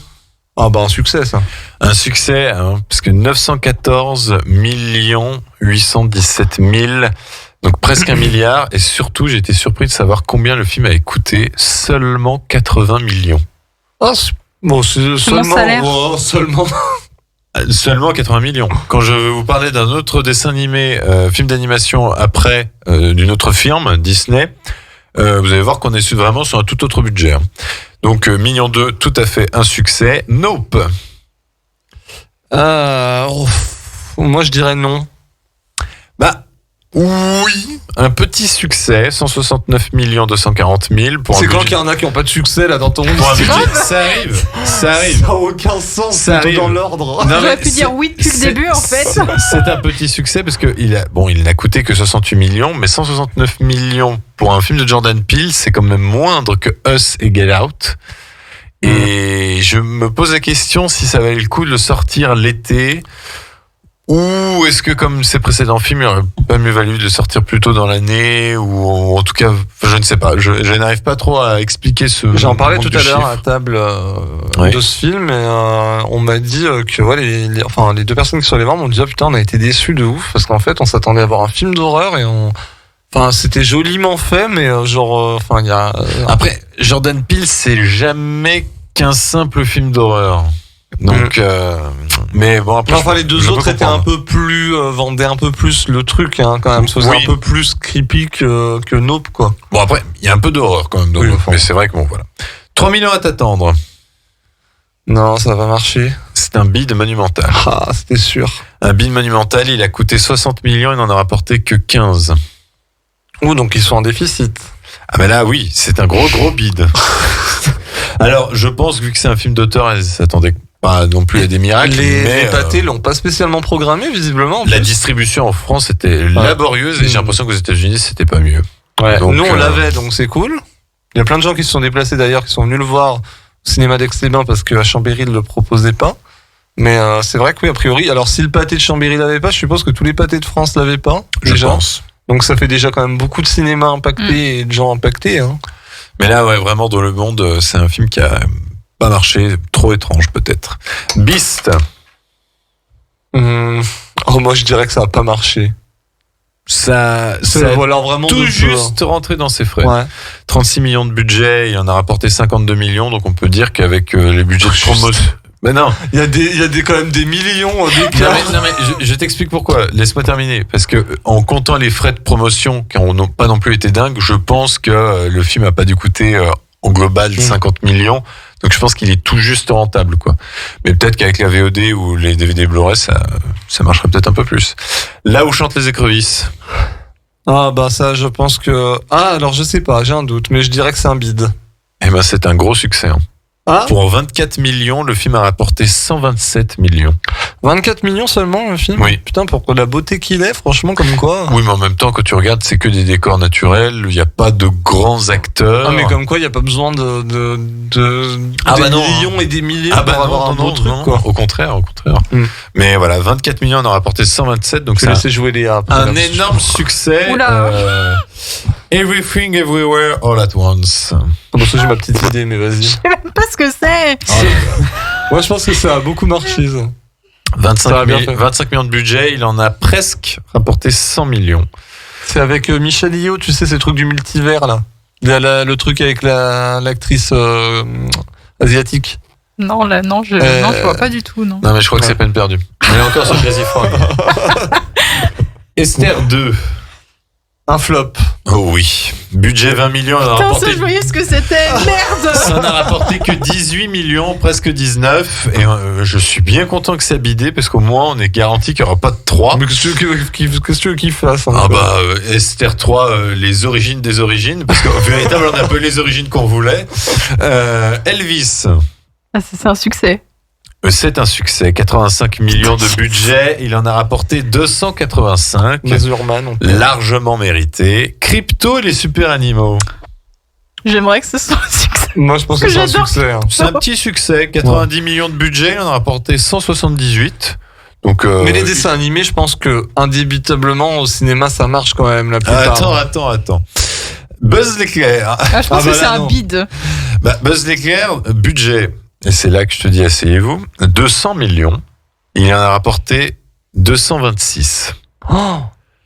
Ah bah un succès ça. Un succès, hein, parce que 914 817 000, donc presque 1 milliard. Et surtout, j'ai été surpris de savoir combien le film avait coûté, seulement 80 millions. Oh, bon, c'est seulement... salaire. Oh, seulement... Seulement 80 millions. Quand je vais vous parler d'un autre dessin animé, film d'animation après, d'une autre firme, Disney, vous allez voir qu'on est vraiment sur un tout autre budget. Donc, Mignon 2, tout à fait un succès. Nope. Moi, je dirais non. Bah, oui, un petit succès, 169 240 000 pour un C'est budget. quand qu'il y en a qui n'ont pas de succès là dans ton monde. Pour un budget, ça arrive. Ça n'a aucun sens. Ça plutôt arrive. dans l'ordre. Non, J'aurais mais pu dire oui depuis le début en fait. C'est un petit succès parce que il n'a coûté que 68 millions, mais 169 millions pour un film de Jordan Peele, c'est quand même moindre que Us et Get Out. Et je me pose la question si ça valait le coup de le sortir l'été. Ou est-ce que comme ses précédents films, il aurait pas mieux valu de le sortir plus tôt dans l'année, ou en tout cas, je ne sais pas. Je n'arrive pas trop à expliquer ce. J'en parlais manque tout de à l'heure à chiffres. la table Ouais. de ce film et on m'a dit que ouais, les deux personnes qui sont allées voir m'ont dit putain, on a été déçus de ouf parce qu'en fait on s'attendait à voir un film d'horreur et c'était joliment fait mais il y a Après, Jordan Peele, c'est jamais qu'un simple film d'horreur. Donc, mais bon, après. les deux autres étaient un peu plus vendaient un peu plus le truc quand même, ça faisait Oui. un peu plus creepy que Nope quoi. Bon, après, il y a un peu d'horreur quand même dans Oui, Nope, enfin. mais c'est vrai que bon, voilà. 3 millions à t'attendre. Non, ça va marcher. C'est un bid monumental. Ah, c'était sûr. Un bid monumental, il a coûté 60 millions, il n'en a rapporté que 15. Ouh, donc ils sont en déficit. Ah, mais là, oui, c'est un gros bid. Alors, je pense, vu que c'est un film d'auteur, ils s'attendaient pas non plus à des miracles. Les pâtés l'ont pas spécialement programmé visiblement. en La plus. distribution en France était laborieuse et j'ai l'impression qu'aux États-Unis, c'était pas mieux. Ouais. Donc, Nous on l'avait donc c'est cool. Il y a plein de gens qui se sont déplacés d'ailleurs qui sont venus le voir au cinéma d'Aix-les-Bains parce qu'à Chambéry ils le proposaient pas. Mais c'est vrai que oui a priori. Alors si le pâté de Chambéry l'avait pas, je suppose que tous les pâtés de France l'avaient pas. Je déjà. pense. Donc ça fait déjà quand même beaucoup de cinéma impacté et de gens impactés. Hein. Mais là, ouais, vraiment, dans le monde, c'est un film qui a pas marché, trop étrange peut-être. Beast. Oh moi je dirais que ça a pas marché. Ça Ou alors vraiment tout de peu, juste rentré dans ses frais. Ouais. 36 millions de budget, il en a rapporté 52 millions, donc on peut dire qu'avec les budgets de promotion. Mais non. Il y a quand même des millions d'écart. Non mais je t'explique pourquoi. Laisse-moi terminer. Parce que en comptant les frais de promotion qui n'ont pas non plus été dingues, je pense que le film a pas dû coûter au global 50 millions. Donc je pense qu'il est tout juste rentable, quoi. Mais peut-être qu'avec la VOD ou les DVD Blu-ray, ça marcherait peut-être un peu plus. Là où chantent les écrevisses. Ah bah ça je pense que... Ah alors je sais pas, j'ai un doute, mais je dirais que c'est un bide. Eh ben c'est un gros succès. Hein. Ah Pour 24 millions, le film a rapporté 127 millions. 24 millions seulement le film. Oui. Putain, pour la beauté qu'il est, franchement, comme quoi. Oui, mais en même temps, quand tu regardes, c'est que des décors naturels. Il n'y a pas de grands acteurs. Ah, mais comme quoi, il n'y a pas besoin de Ah des bah non. millions et des millions Ah pour bah avoir un beau truc, non. quoi. Au contraire. Mm. Mais voilà, 24 millions, on en a rapporté 127, donc Je vais laisser jouer Léa. après, un là, énorme succès. Oula. Everything Everywhere All at Once. Bon, ça, j'ai ma petite idée, mais vas-y. Je sais même pas ce que c'est. Moi, je pense que ça a beaucoup marché, ça. 25 bien fait. 25 millions de budget, il en a presque rapporté 100 millions. C'est avec Michel Yeoh, tu sais, ces trucs du multivers, là. Il y a le truc avec l'actrice asiatique. Non, là, non, je vois pas du tout, non. Non, mais je crois que c'est peine perdue. On est encore sur Crazy Frog. Esther 2. Un flop. Oh oui. Budget 20 millions, on a Putain, rapporté... ça, je voyais ce que c'était. Merde. Ça n'a rapporté que 18 millions, presque 19. Et je suis bien content que ça bidé, parce qu'au moins, on est garanti qu'il n'y aura pas de 3. Mais qu'est-ce que tu veux qu'il fasse Ah bah, Esther 3, les origines des origines, parce qu'en vérité, on a un peu les origines qu'on voulait. Elvis. Ah, c'est un succès. C'est un succès, 85 millions de budget, il en a rapporté 285, Mazurman, largement mérité. Crypto et les super animaux. J'aimerais que ce soit un succès. Moi, je pense que c'est un j'adore. succès. Hein. C'est un petit succès, 90 millions de budget, il en a rapporté 178. Donc, mais les dessins animés, je pense que indébitablement au cinéma, ça marche quand même la plupart. Attends. Buzz l'éclair. Ah, je pense que c'est un bide. Bah, Buzz l'éclair, budget. Et c'est là que je te dis, asseyez-vous. 200 millions. Il en a rapporté 226. Oh,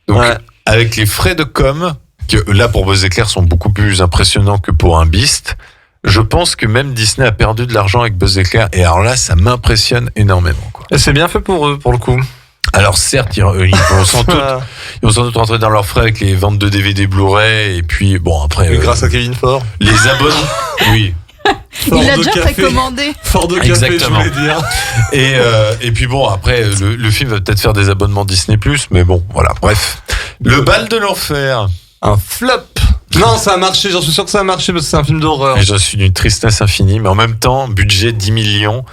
donc, ouais. avec les frais de com, que là, pour Buzz l'éclair, sont beaucoup plus impressionnants que pour un Beast, je pense que même Disney a perdu de l'argent avec Buzz l'éclair. Et alors là, ça m'impressionne énormément, quoi. Et c'est bien fait pour eux, pour le coup. Alors certes, ils vont sans doute rentrer dans leurs frais avec les ventes de DVD Blu-ray. Et puis, bon, après... Mais grâce à Kevin Ford. Les abonnés... Oui. Il l'a déjà précommandé. Fort de café, Exactement. je voulais dire. Et puis bon, après, le film va peut-être faire des abonnements Disney+, mais bon, voilà, bref. Le bal de l'enfer. Un flop. Non, ça a marché, j'en suis sûr que ça a marché parce que c'est un film d'horreur. Et j'en suis d'une tristesse infinie, mais en même temps, budget 10 millions,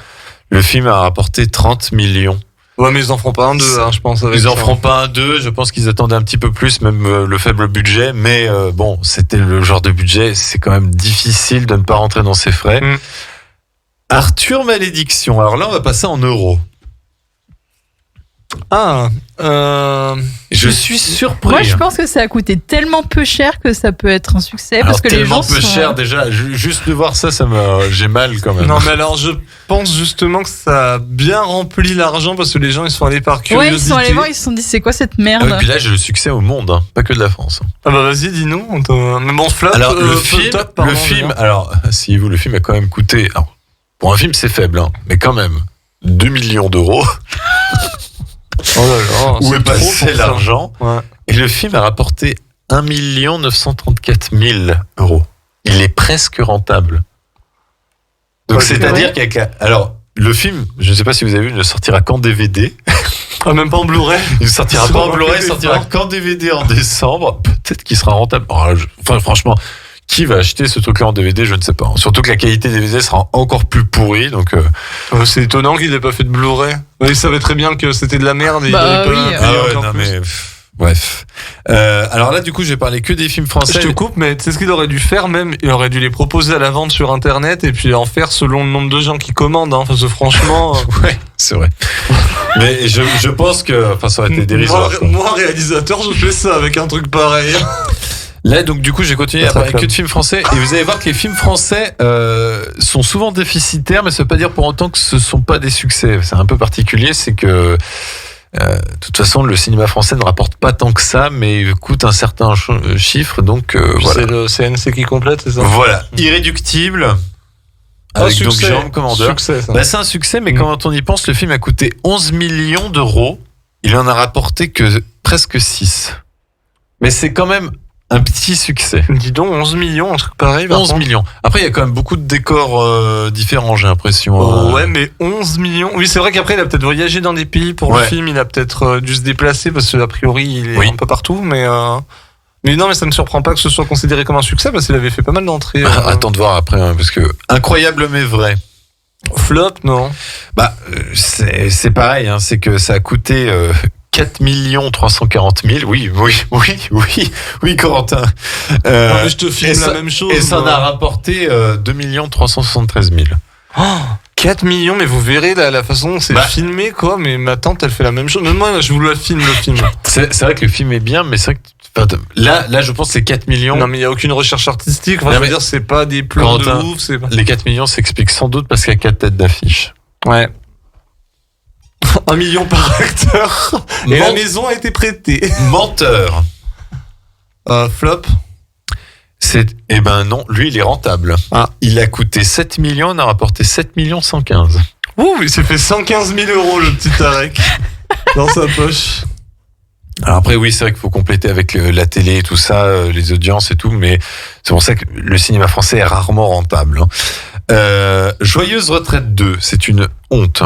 le film a rapporté 30 millions. Ouais, mais ils en feront pas un 2, je pense. Ils en feront pas un 2, je pense qu'ils attendaient un petit peu plus, même le faible budget, mais bon, c'était le genre de budget, c'est quand même difficile de ne pas rentrer dans ses frais. Arthur Malédiction, alors là on va passer en euros. Je suis surpris. Moi, je pense que ça a coûté tellement peu cher que ça peut être un succès. Alors, parce que les gens peu sont... cher déjà. Juste de voir ça, j'ai mal quand même. Non, mais alors je pense justement que ça a bien rempli l'argent parce que les gens ils sont allés par curiosité. Ouais, ils sont allés voir, ils se sont dit c'est quoi cette merde. Et puis là, j'ai le succès au monde, hein, pas que de la France. Ah bah vas-y, dis-nous. Mais bon, flop. Alors le film, alors si vous, le film a quand même coûté. Alors, pour un film, c'est faible, hein, mais quand même 2 millions d'euros. Oh là là, où est passé l'argent? Ouais. Et le film a rapporté 1 934 000 euros. Il est presque rentable. Donc c'est-à-dire qu'avec alors le film, je ne sais pas si vous avez vu, ne sortira qu'en DVD. Ah, même pas en Blu-ray. Il ne sortira pas en Blu-ray, il sortira qu'en DVD en décembre. Peut-être qu'il sera rentable. Enfin, franchement, qui va acheter ce truc-là en DVD, je ne sais pas. Surtout que la qualité DVD sera encore plus pourrie, donc. C'est étonnant qu'il n'ait pas fait de Blu-ray. Il savait très bien que c'était de la merde. Et bah il oui. Non mais. Bref. Alors là, du coup, j'ai parlé que des films français. Je te coupe, mais tu sais ce qu'il aurait dû faire même? Il aurait dû les proposer à la vente sur Internet et puis en faire selon le nombre de gens qui commandent. Hein, parce que franchement. Ouais, c'est vrai. Mais je pense que, enfin, ça aurait été dérisoire. Moi, réalisateur, je fais ça avec un truc pareil. Là, donc, du coup, j'ai continué à parler que de films français. Et vous allez voir que les films français sont souvent déficitaires, mais ça veut pas dire pour autant que ce sont pas des succès. C'est un peu particulier, c'est que de toute façon, le cinéma français ne rapporte pas tant que ça, mais coûte un certain chiffre. Donc, voilà. C'est le CNC qui complète, c'est ça? Voilà. Irréductible. Avec donc Jérôme Commandeur. Succès, ça. Bah, c'est un succès, mais quand on y pense, le film a coûté 11 millions d'euros. Il en a rapporté que presque 6. Mais c'est quand même un petit succès. Dis donc, 11 millions, un truc pareil. 11 millions. Après, il y a quand même beaucoup de décors différents, j'ai l'impression. Ouais, mais 11 millions. Oui, c'est vrai qu'après, il a peut-être voyagé dans des pays pour le film. Il a peut-être dû se déplacer parce que, a priori, il est un peu partout. Mais non, mais ça ne me surprend pas que ce soit considéré comme un succès parce qu'il avait fait pas mal d'entrées. Attends de voir après, hein, parce que incroyable mais vrai. Flop, non? Bah, c'est pareil, hein, c'est que ça a coûté 4 340 000. Oui, Corentin. Non, mais je te filme la même chose. Et ça en a rapporté 2 373 000. Oh, 4 millions, mais vous verrez la façon dont c'est filmé, quoi. Mais ma tante, elle fait la même chose. Même moi, je vous le filme, le film. C'est vrai que le film est bien, mais c'est vrai que là, je pense que c'est 4 millions. Non, mais il n'y a aucune recherche artistique. Enfin, je veux dire, c'est pas des plans de ouf. Les 4 millions s'expliquent sans doute parce qu'il y a 4 têtes d'affiche. Ouais. 1 million par acteur. Et la maison a été prêtée. Menteur. Flop. Eh ben non, lui il est rentable. Il a coûté 7 millions, on a rapporté 7 115. Ouh, il s'est fait 115 000 euros le petit Tarek dans sa poche. Alors après oui, c'est vrai qu'il faut compléter avec la télé et tout ça, les audiences et tout, mais c'est pour ça que le cinéma français est rarement rentable. Joyeuse retraite 2, c'est une honte.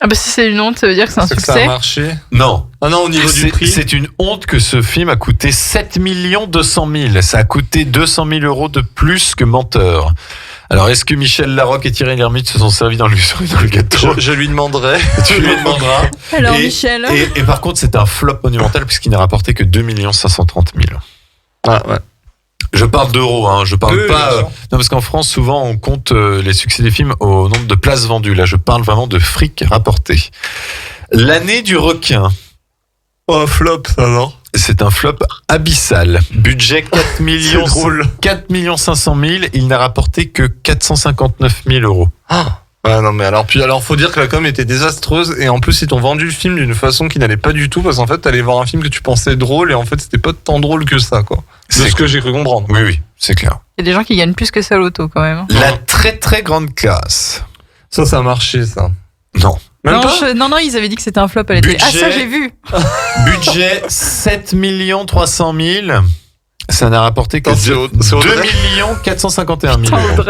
Ah bah si c'est une honte, ça veut dire que c'est un succès. Ça a marché. Non. Ah non, au niveau du prix. C'est une honte que ce film a coûté 7 200 000. Ça a coûté 200 000 euros de plus que Menteur. Alors, est-ce que Michel Larocque et Thierry Lhermitte se sont servis dans le gâteau? Je lui demanderai. Tu lui demanderas. Alors, Michel. Et par contre, c'est un flop monumental puisqu'il n'a rapporté que 2 530 000. Ah ouais. Je parle d'euros, hein. Je parle pas. Non, parce qu'en France, souvent, on compte les succès des films au nombre de places vendues. Là, je parle vraiment de fric rapporté. L'année du requin. Oh, flop, ça, non? C'est un flop abyssal. Budget 4 500 000. Il n'a rapporté que 459 000 euros. Ah. Ouais, non, mais alors faut dire que la com était désastreuse et en plus ils t'ont vendu le film d'une façon qui n'allait pas du tout parce qu'en fait t'allais voir un film que tu pensais drôle et en fait c'était pas tant drôle que ça, quoi. C'est ce que j'ai cru comprendre. Oui, c'est clair. Il y a des gens qui gagnent plus que ça à l'auto quand même. La très très grande classe. Ça a marché, ça. Non. Même pas non, ils avaient dit que c'était un flop à l'été. Ah, ça j'ai vu. Budget 7 300 000. Ça n'a rapporté que 2 451 000 euros.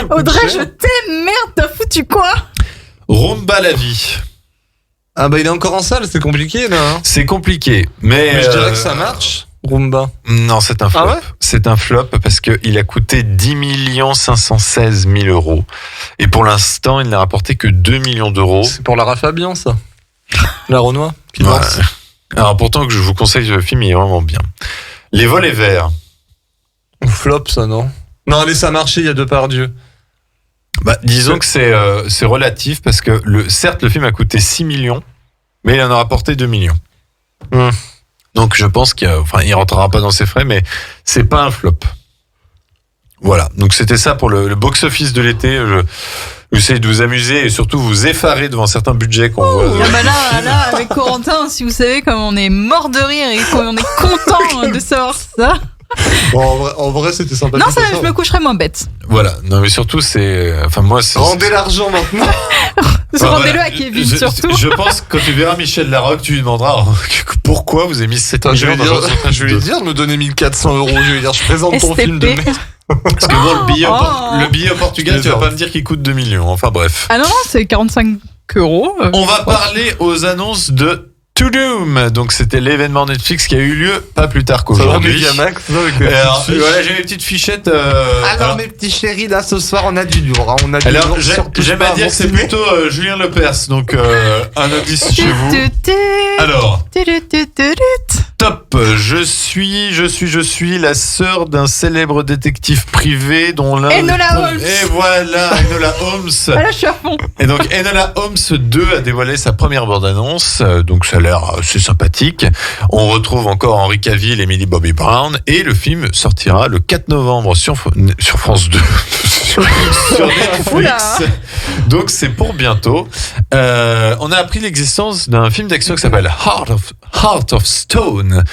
Audrey, je t'aime, merde, t'as foutu quoi? Rumba la vie. Ah bah il est encore en salle, c'est compliqué là. Hein. C'est compliqué, mais je dirais que ça marche. Rumba. Non, c'est un flop. Ah ouais, c'est un flop parce qu'il a coûté 10 516 000 euros. Et pour l'instant, il n'a rapporté que 2 millions d'euros. C'est pour Lara Fabian, ça. La Renoir qui ouais. danse. Alors pourtant que je vous conseille le film, il est vraiment bien. Les volets verts. Flop, ça, non? Non, allez, ça a marché, il y a Depardieu. Bah, disons que c'est relatif parce que certes, le film a coûté 6 millions, mais il en a rapporté 2 millions. Donc je pense qu'il rentrera pas dans ses frais, mais c'est pas un flop. Voilà. Donc c'était ça pour le box-office de l'été. J'essaie de vous amuser et surtout vous effarer devant certains budgets qu'on voit. Ah bah là, avec Corentin, si vous savez comme on est mort de rire et qu'on est content de savoir ça. Bon, en vrai, c'était sympa. Non, ça, je me coucherai moins bête. Voilà. Non, mais surtout, rendez l'argent maintenant. Rendez-le à Kevin, surtout. Je pense que quand tu verras Michel Larocque, tu lui demanderas pourquoi vous avez mis 7 millions dans je vais lui dire de me donner 1 400 euros. Je vais lui dire, je présente ton film de merde. Parce que bon, le billet au Portugal, tu vas pas me dire qu'il coûte 2 millions. Enfin, bref. Ah non, c'est 45 euros. On va parler aux annonces de To Doom. Donc c'était l'événement Netflix qui a eu lieu pas plus tard qu'aujourd'hui. Max, alors, voilà, j'ai mes petites fichettes. Alors mes petits chéris, là ce soir on a du lourd. Hein. Alors j'aime à dire que c'est plutôt Julien Lepers. Donc un indice chez vous. Alors. Top. Je suis la sœur d'un célèbre détective privé dont l'un. Enola Holmes. Et voilà, Enola Holmes. Ah là, je suis à fond. Et donc Enola Holmes 2 a dévoilé sa première bande-annonce. Donc ça a l'air assez sympathique. On retrouve encore Henry Cavill et Millie Bobby Brown. Et le film sortira le 4 novembre sur France 2. sur Netflix. Donc c'est pour bientôt. On a appris l'existence d'un film d'action qui s'appelle Heart of Stone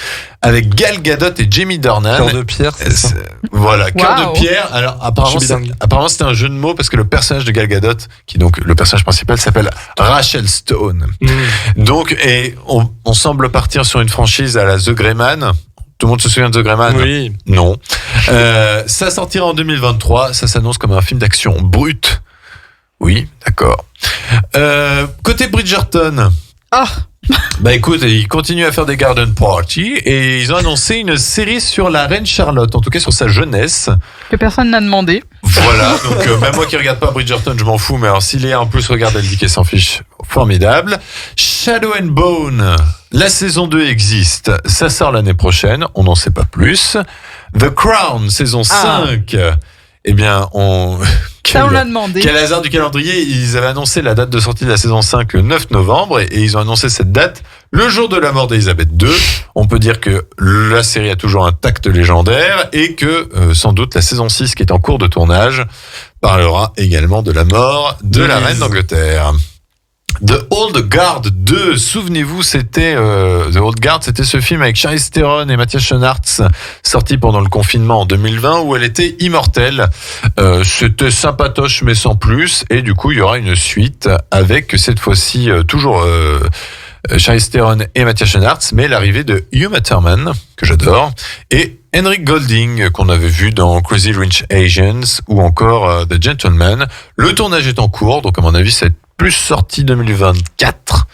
avec Gal Gadot et Jamie Dornan. Cœur de pierre, c'est ça. Voilà, Cœur de pierre. Alors apparemment c'était un jeu de mots parce que le personnage de Gal Gadot, qui est donc le personnage principal, s'appelle Rachel Stone. Donc et on semble partir sur une franchise à la The Greyman. Tout le monde se souvient de The Greyman? Oui. Non. Ça sortira en 2023. Ça s'annonce comme un film d'action brut. Oui, d'accord. Côté Bridgerton. Ah. Bah écoute, ils continuent à faire des garden parties et ils ont annoncé une série sur la reine Charlotte, en tout cas sur sa jeunesse. Que personne n'a demandé. Voilà, donc même moi qui regarde pas Bridgerton, je m'en fous, mais alors s'il est en plus regarde, elle dit qu'elle s'en fiche. Formidable. Shadow and Bone, la saison 2 existe, ça sort l'année prochaine, on n'en sait pas plus. The Crown, saison 5. Eh bien, ça, on l'a demandé. Quel hasard du calendrier. Ils avaient annoncé la date de sortie de la saison 5 le 9 novembre et ils ont annoncé cette date le jour de la mort d'Elisabeth II. On peut dire que la série a toujours un tact légendaire et que sans doute la saison 6 qui est en cours de tournage parlera également de la mort de la reine d'Angleterre. The Old Guard 2, souvenez-vous, c'était The Old Guard, c'était ce film avec Charlize Theron et Matthias Schoenaerts, sorti pendant le confinement en 2020, où elle était immortelle. C'était sympatoche mais sans plus, et du coup il y aura une suite avec cette fois-ci toujours Charlize Theron et Matthias Schoenaerts, mais l'arrivée de Uma Thurman, que j'adore, et Henrik Golding, qu'on avait vu dans Crazy Rich Asians ou encore The Gentleman. Le tournage est en cours, donc à mon avis c'est plus sorti 2024.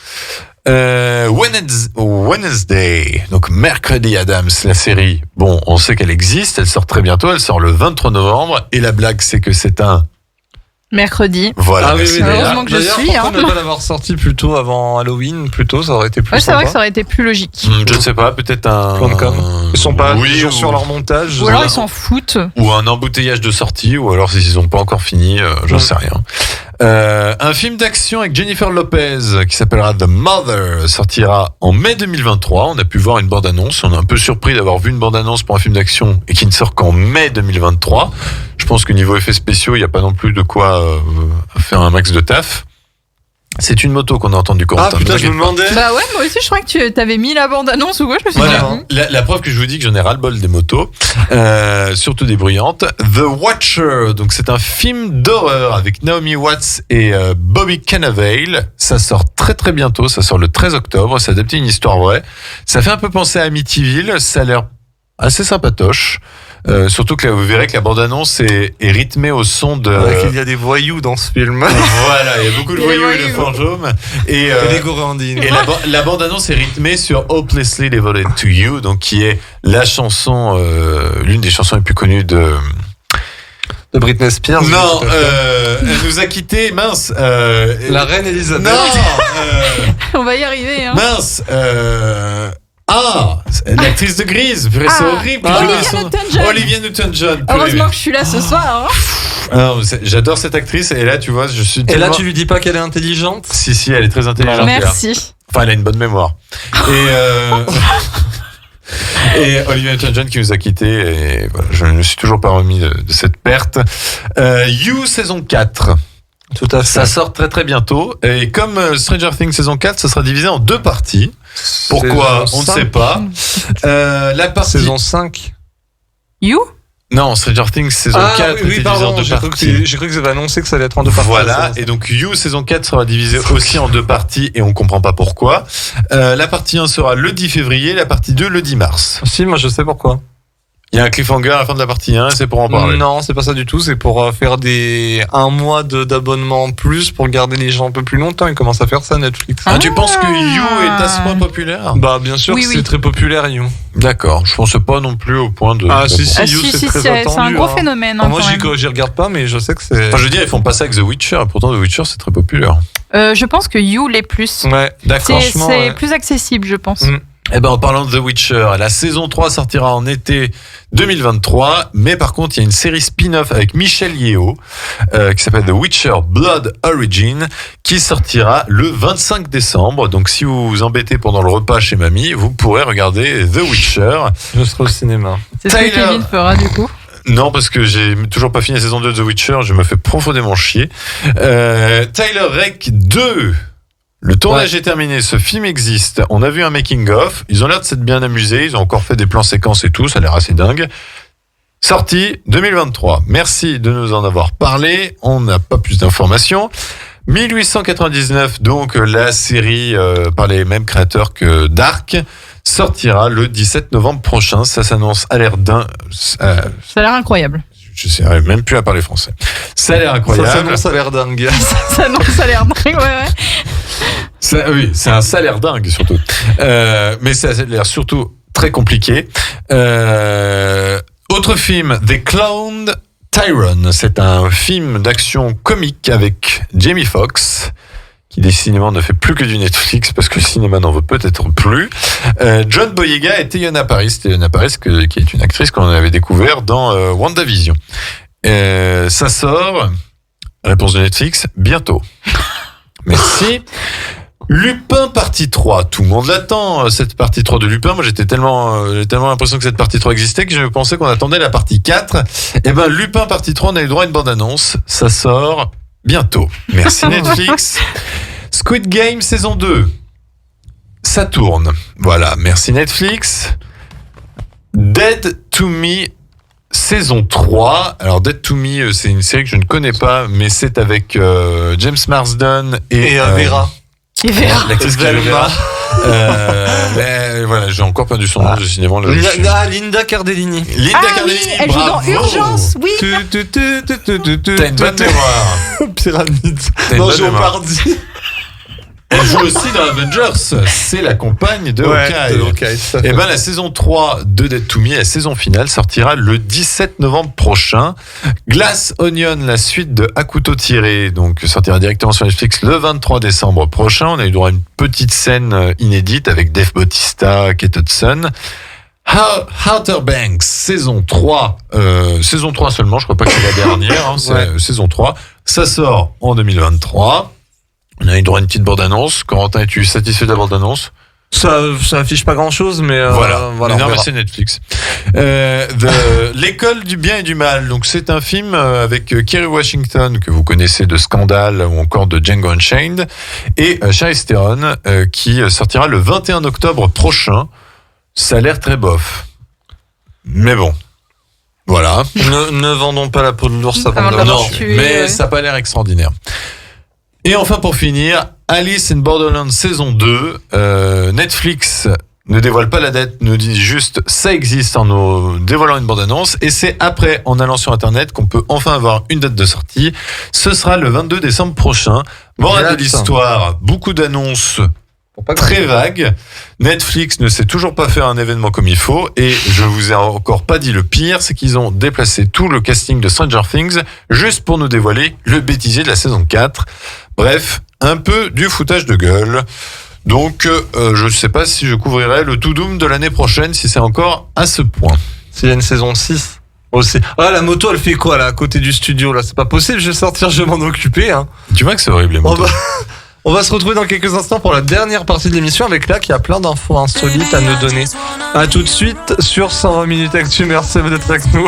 Wednesday, donc Mercredi Adams, la série. Bon, on sait qu'elle existe, elle sort très bientôt, elle sort le 23 novembre, et la blague c'est que c'est un mercredi. Voilà. Ah oui, heureusement que je suis. Pourquoi ne pas l'avoir sorti plutôt avant Halloween, ça aurait été plus c'est vrai que ça aurait été plus logique. Je ne sais pas, peut-être un... Ils sont pas toujours sur leur montage. Ou alors ils s'en foutent. Ou un embouteillage de sortie, ou alors s'ils n'ont pas encore fini, j'en sais rien. Un film d'action avec Jennifer Lopez qui s'appellera The Mother sortira en mai 2023. On a pu voir une bande-annonce. On est un peu surpris d'avoir vu une bande-annonce pour un film d'action et qui ne sort qu'en mai 2023. Je pense que niveau effets spéciaux, il n'y a pas non plus de quoi faire un max de taf. C'est une moto qu'on a entendu Corentin. Ah putain, je me demandais. Bah ouais, moi aussi je crois que tu t'avais mis la bande-annonce ou quoi, je me suis dit. La preuve que je vous dis que j'en ai ras-le-bol des motos, surtout des bruyantes. The Watcher, donc c'est un film d'horreur avec Naomi Watts et Bobby Cannavale. Ça sort très très bientôt, ça sort le 13 octobre, c'est adapté à une histoire vraie. Ça fait un peu penser à Amityville, ça a l'air assez sympatoche. Surtout que là, vous verrez que la bande-annonce est rythmée au son de... qu'il y a des voyous dans ce film. Voilà, il y a beaucoup de voyous et de fantômes. Et des gourandines. Et la bande-annonce est rythmée sur Hopelessly Devoted to You, donc qui est la chanson, l'une des chansons les plus connues de Britney Spears. Non, elle nous a quittés, mince. La reine Elisabeth. Non, on va y arriver. Hein. Mince. L'actrice de Grease, c'est horrible. Olivia Newton-John. Heureusement que je suis là ce soir. Hein. Non, j'adore cette actrice et là, tu vois, je suis. Et là, tu lui dis pas qu'elle est intelligente ? Si, elle est très intelligente. Merci. Enfin, elle a une bonne mémoire. Et Olivia Newton-John qui nous a quittés. Et voilà, je ne me suis toujours pas remis de cette perte. You saison 4. Tout à fait. Ça sort très très bientôt. Et comme Stranger Things saison 4, ça sera divisé en 2 parties. Pourquoi ? On ne sait pas. La partie... Saison 5. You ? Non, Stranger Things saison 4 oui, pardon, en 2 parties. J'ai cru que ça avait annoncé que ça allait être en 2 parties. Voilà, et donc You saison 4 sera divisé aussi en 2 parties et on comprend pas pourquoi. La partie 1 sera le 10 février, la partie 2 le 10 mars. Si, moi je sais pourquoi. Il y a un cliffhanger à la fin de la partie 1, c'est pour en parler. Non, c'est pas ça du tout, c'est pour faire un mois d'abonnement en plus pour garder les gens un peu plus longtemps. Ils commencent à faire ça, Netflix. Tu penses que You est à ce point populaire ? Bah, bien sûr, c'est très populaire, You. D'accord, je pensais pas non plus au point de... Si, You, c'est très attendu. C'est un gros phénomène. Moi, j'y regarde pas, mais je sais que c'est... Enfin, je veux dire, ils font pas ça avec The Witcher, pourtant The Witcher, c'est très populaire. Je pense que You l'est plus. Ouais, d'accord. C'est plus accessible, je pense. Eh ben, en parlant de The Witcher, la saison 3 sortira en été 2023, mais par contre, il y a une série spin-off avec Michelle Yeoh, qui s'appelle The Witcher Blood Origin, qui sortira le 25 décembre. Donc, si vous vous embêtez pendant le repas chez mamie, vous pourrez regarder The Witcher. Je serai au cinéma. C'est ce que Kevin fera, du coup. Non, parce que j'ai toujours pas fini la saison 2 de The Witcher, je me fais profondément chier. Tyler Rake 2. Le tournage est terminé, ce film existe, on a vu un making-of, ils ont l'air de s'être bien amusés, ils ont encore fait des plans séquences et tout, ça a l'air assez dingue. Sortie 2023, merci de nous en avoir parlé, on n'a pas plus d'informations. 1899, donc la série par les mêmes créateurs que Dark, sortira le 17 novembre prochain, ça s'annonce à l'air dingue. Ça a l'air incroyable. Je sais même plus à parler français. Ça a l'air incroyable. Ça s'annonce à l'air dingue. Ça s'annonce à l'air dingue, ouais. Oui, c'est un salaire dingue surtout. Mais ça a l'air surtout très compliqué. Autre film, The Clowned Tyrone. C'est un film d'action comique avec Jamie Foxx, qui décidément ne fait plus que du Netflix parce que le cinéma n'en veut peut-être plus. John Boyega et Teyonah Parris. Teyonah Parris, qui est une actrice qu'on avait découvert dans WandaVision. Ça sort, réponse de Netflix, bientôt. Merci. Lupin partie 3, tout le monde l'attend, cette partie 3 de Lupin. Moi, j'ai tellement l'impression que cette partie 3 existait que je pensais qu'on attendait la partie 4. Eh ben, Lupin partie 3, on a eu droit à une bande-annonce. Ça sort bientôt. Merci Netflix. Squid Game saison 2. Ça tourne. Voilà, merci Netflix. Dead to Me saison 3. Alors Dead to Me, c'est une série que je ne connais pas, mais c'est avec James Marsden et Vera. Et Vera. L'actrice qui joue Vera. Mais voilà, j'ai encore perdu son nom, décidément. Linda Cardellini. Linda Cardellini, oui, elle joue dans Urgence, oui. T'as une bonne mémoire. Pyramide. Non, Jeopardy. Elle joue aussi dans Avengers. C'est la compagne de Hawkeye. Et ben la saison 3 de Dead to Me, la saison finale, sortira le 17 novembre prochain. Glass Onion, la suite de À couteau tiré, donc sortira directement sur Netflix le 23 décembre prochain. On a eu droit à une petite scène inédite avec Dave Bautista, Kate Hudson. Outer Banks, saison 3 seulement, je crois pas que c'est la dernière, c'est saison 3, Ça sort en 2023. On a eu droit à une petite bande-annonce. Corentin, es-tu satisfait de la bande-annonce ? Ça affiche pas grand-chose, mais voilà. on Non, mais verra. c'est Netflix. L'école du bien et du mal. Donc c'est un film avec Kerry Washington que vous connaissez de Scandale ou encore de Django Unchained et Charlize Theron qui sortira le 21 octobre prochain. Ça a l'air très bof. Mais bon. Voilà. Ne vendons pas la peau de l'ours avant de Non, l'avoir tué. mais ça n'a pas l'air extraordinaire. Et enfin, pour finir, Alice in Borderland saison 2. Netflix ne dévoile pas la date, nous dit juste ça existe en nous dévoilant une bande-annonce. Et c'est après, en allant sur Internet, qu'on peut enfin avoir une date de sortie. Ce sera le 22 décembre prochain. Morale de l'histoire, beaucoup d'annonces très vagues. Netflix ne sait toujours pas faire un événement comme il faut. Et je vous ai encore pas dit le pire, c'est qu'ils ont déplacé tout le casting de Stranger Things juste pour nous dévoiler le bêtisier de la saison 4. Bref, un peu du foutage de gueule. Donc, je ne sais pas si je couvrirai le tout doom de l'année prochaine, si c'est encore à ce point. S'il y a une saison 6 aussi. Ah, la moto, elle fait quoi, là, à côté du studio, là? C'est pas possible, je vais sortir, je vais m'en occuper, hein. Tu vois que c'est horrible, les motos. On va se retrouver dans quelques instants pour la dernière partie de l'émission avec là qui a plein d'infos insolites à nous donner. À tout de suite sur 120 minutes actu. Merci d'être avec nous.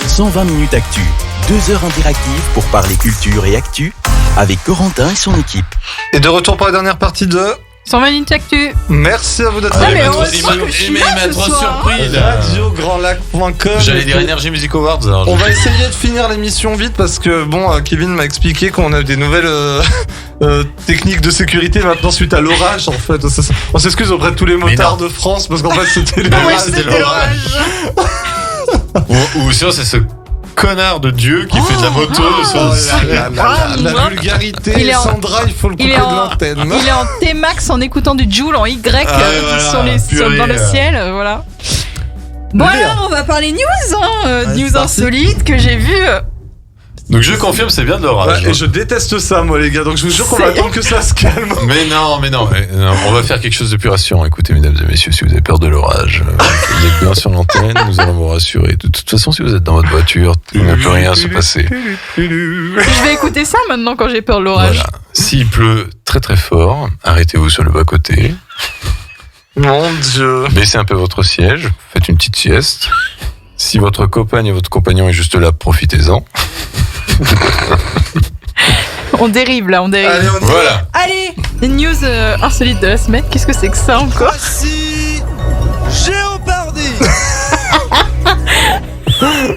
120 minutes actu. 2 heures interactives pour parler culture et actu avec Corentin et son équipe. Et de retour pour la dernière partie de 120 minutes actu. Merci à vous d'être Ah, avec mais nous. heureusement que je suis là ce soir. RadioGrandLac.com. J'allais dire Energy Music Awards. Alors On va essayer de finir l'émission vite parce que bon, Kevin m'a expliqué qu'on a des nouvelles techniques de sécurité maintenant suite à l'orage en fait. On s'excuse auprès de tous les motards de France parce qu'en fait c'était l'orage. Ou sinon c'est ce connard de Dieu qui fait de la moto. La vulgarité, Il est en- Sandra, il faut le couper de l'antenne. Il est en T-Max en écoutant du Joule en Y dans le ciel, voilà. Bon alors, on va parler news, news insolites que j'ai vues. Donc je confirme, c'est bien de l'orage. Et je déteste ça, moi, les gars. Donc je vous jure qu'on va attendre que ça se calme. Mais non, on va faire quelque chose de plus rassurant. Écoutez, mesdames et messieurs, si vous avez peur de l'orage, il y a bien sur l'antenne, nous allons vous rassurer. De toute façon, si vous êtes dans votre voiture, il ne peut rien se passer. Je vais écouter ça maintenant quand j'ai peur de l'orage. Voilà. S'il pleut très très fort, arrêtez-vous sur le bas-côté. Mon Dieu. Baissez un peu votre siège, faites une petite sieste. Si votre compagne et votre compagnon est juste là, profitez-en. On dérive là, on dérive. Allez, on y va. Voilà. Allez, les news insolites de la semaine. Qu'est-ce que c'est que ça encore? Géopardy.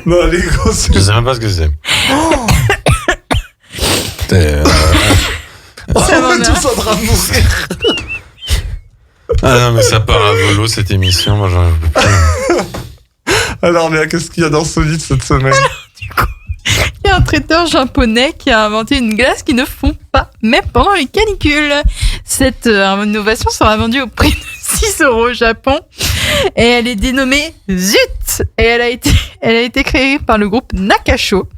Non, les gros, Je sais même pas ce que c'est. Ça on est tous en train de mourir. Ah non, mais ça part à volo cette émission. Moi, j'en peux plus. Alors, Léa, qu'est-ce qu'il y a d'insolite cette semaine? Il y a un traiteur japonais qui a inventé une glace qui ne fond pas, même pendant les canicules. Cette innovation sera vendue au prix de 6 € au Japon. Et elle est dénommée Zut. Et elle a été créée par le groupe Nakasho.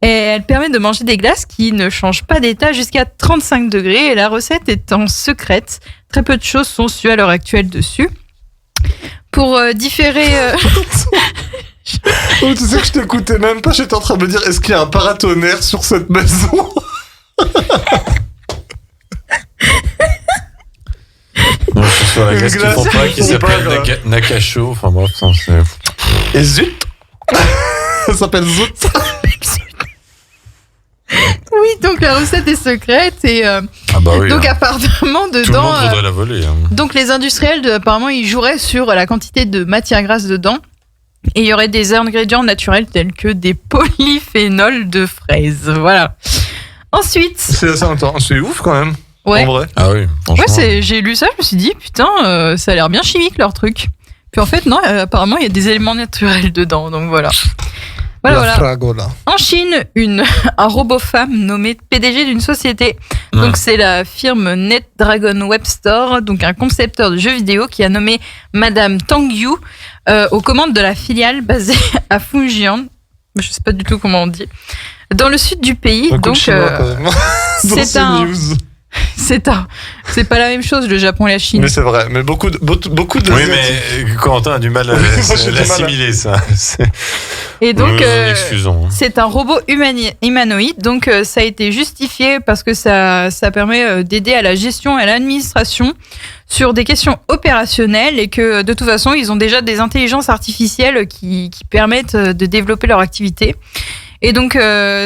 Et elle permet de manger des glaces qui ne changent pas d'état jusqu'à 35 degrés. Et la recette étant secrète, très peu de choses sont sues à l'heure actuelle dessus. Pour différer... Oh, tu sais que je t'écoutais même pas, j'étais en train de me dire, est-ce qu'il y a un paratonnerre sur cette maison? Non, je suis sur la glace Une qu'ils font glace pas, qui qui font s'appelle pas, Nakasho. Enfin bref, c'est... Et zut. Ça s'appelle Zut. Oui, donc la recette est secrète et Ah bah oui. donc hein. apparemment Tout le dedans, monde voudrait la voler. Hein. donc les industriels apparemment ils joueraient sur la quantité de matière grasse dedans et il y aurait des ingrédients naturels tels que des polyphénols de fraises. Voilà. Ensuite, C'est ouf quand même. ouais, En vrai. Ah oui, franchement. j'ai lu ça, je me suis dit putain, ça a l'air bien chimique leur truc. Puis en fait non, apparemment il y a des éléments naturels dedans, donc voilà. Voilà. Fragola. En Chine, un robot femme nommé PDG d'une société. Ouais. Donc c'est la firme NetDragon Web Store, donc un concepteur de jeux vidéo qui a nommé Madame Tang Yu aux commandes de la filiale basée à Fujian. Je sais pas du tout comment on dit. Dans le sud du pays. Un coup de Donc chinois, quand même. Dans c'est ces un news. C'est pas la même chose, le Japon et la Chine. Mais c'est vrai, mais beaucoup de Oui, mais Corentin a du mal à l'assimiler, ça. Et donc, nous en excusons, hein. c'est un robot humanoïde, donc ça a été justifié parce que ça permet d'aider à la gestion et à l'administration sur des questions opérationnelles et que de toute façon, ils ont déjà des intelligences artificielles qui permettent de développer leur activité. Et donc,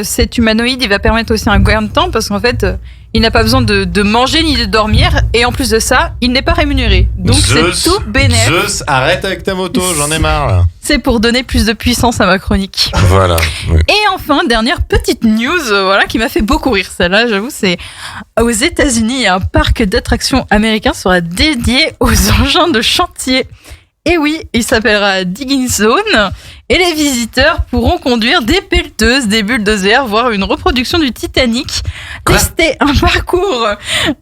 cet humanoïde, il va permettre aussi un gain de temps parce qu'en fait, il n'a pas besoin de manger ni de dormir. Et en plus de ça, il n'est pas rémunéré. Donc, c'est tout bénéf. Zeus, arrête avec ta moto, j'en ai marre, là. C'est pour donner plus de puissance à ma chronique. Voilà. Oui. Et enfin, dernière petite news, voilà, qui m'a fait beaucoup rire. Celle-là, j'avoue, c'est aux États-Unis, un parc d'attractions américain sera dédié aux engins de chantier. Et oui, il s'appellera Digging Zone et les visiteurs pourront conduire des pelleteuses, des bulldozers, voire une reproduction du Titanic. Tester un parcours.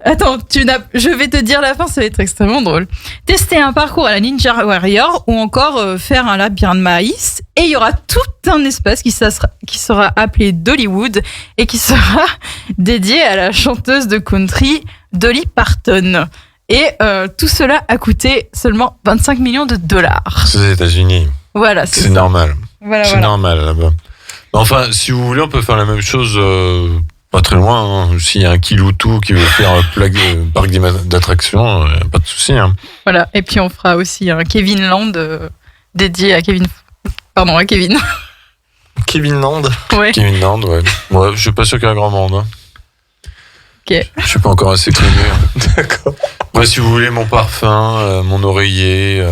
Attends, je vais te dire la fin, ça va être extrêmement drôle. Tester un parcours à la Ninja Warrior ou encore faire un labyrinthe de maïs. Et il y aura tout un espace qui sera appelé Dollywood et qui sera dédié à la chanteuse de country Dolly Parton. Et tout cela a coûté seulement 25 millions de dollars. C'est les États-Unis. Voilà, c'est normal. Voilà, normal là-bas. Enfin, si vous voulez, on peut faire la même chose pas très loin. Hein. S'il y a un Kiloutou qui veut faire un parc d'attractions, pas de souci. Hein. Voilà, et puis on fera aussi un Kevin Land dédié à Kevin. Pardon, à Kevin. Kevin Land. Ouais. Kevin Land, ouais. Ouais, je suis pas sûr qu'il y ait un grand monde. Hein. Ok. Je suis pas encore assez connu. Hein. D'accord. Ouais, si vous voulez mon parfum, mon oreiller.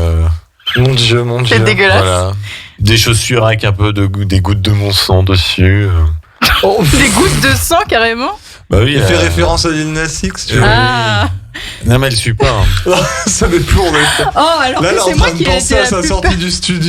Mon Dieu. C'est dégueulasse. Voilà. Des chaussures avec un peu des gouttes de mon sang dessus. Oh. Des gouttes de sang carrément. Bah oui. Il fait référence à Lil Nas X. Ah. Non mais elle suit pas. Hein. Ça m'est plus. Oh alors là, que c'est moi qui ai été à sa sortie du studio.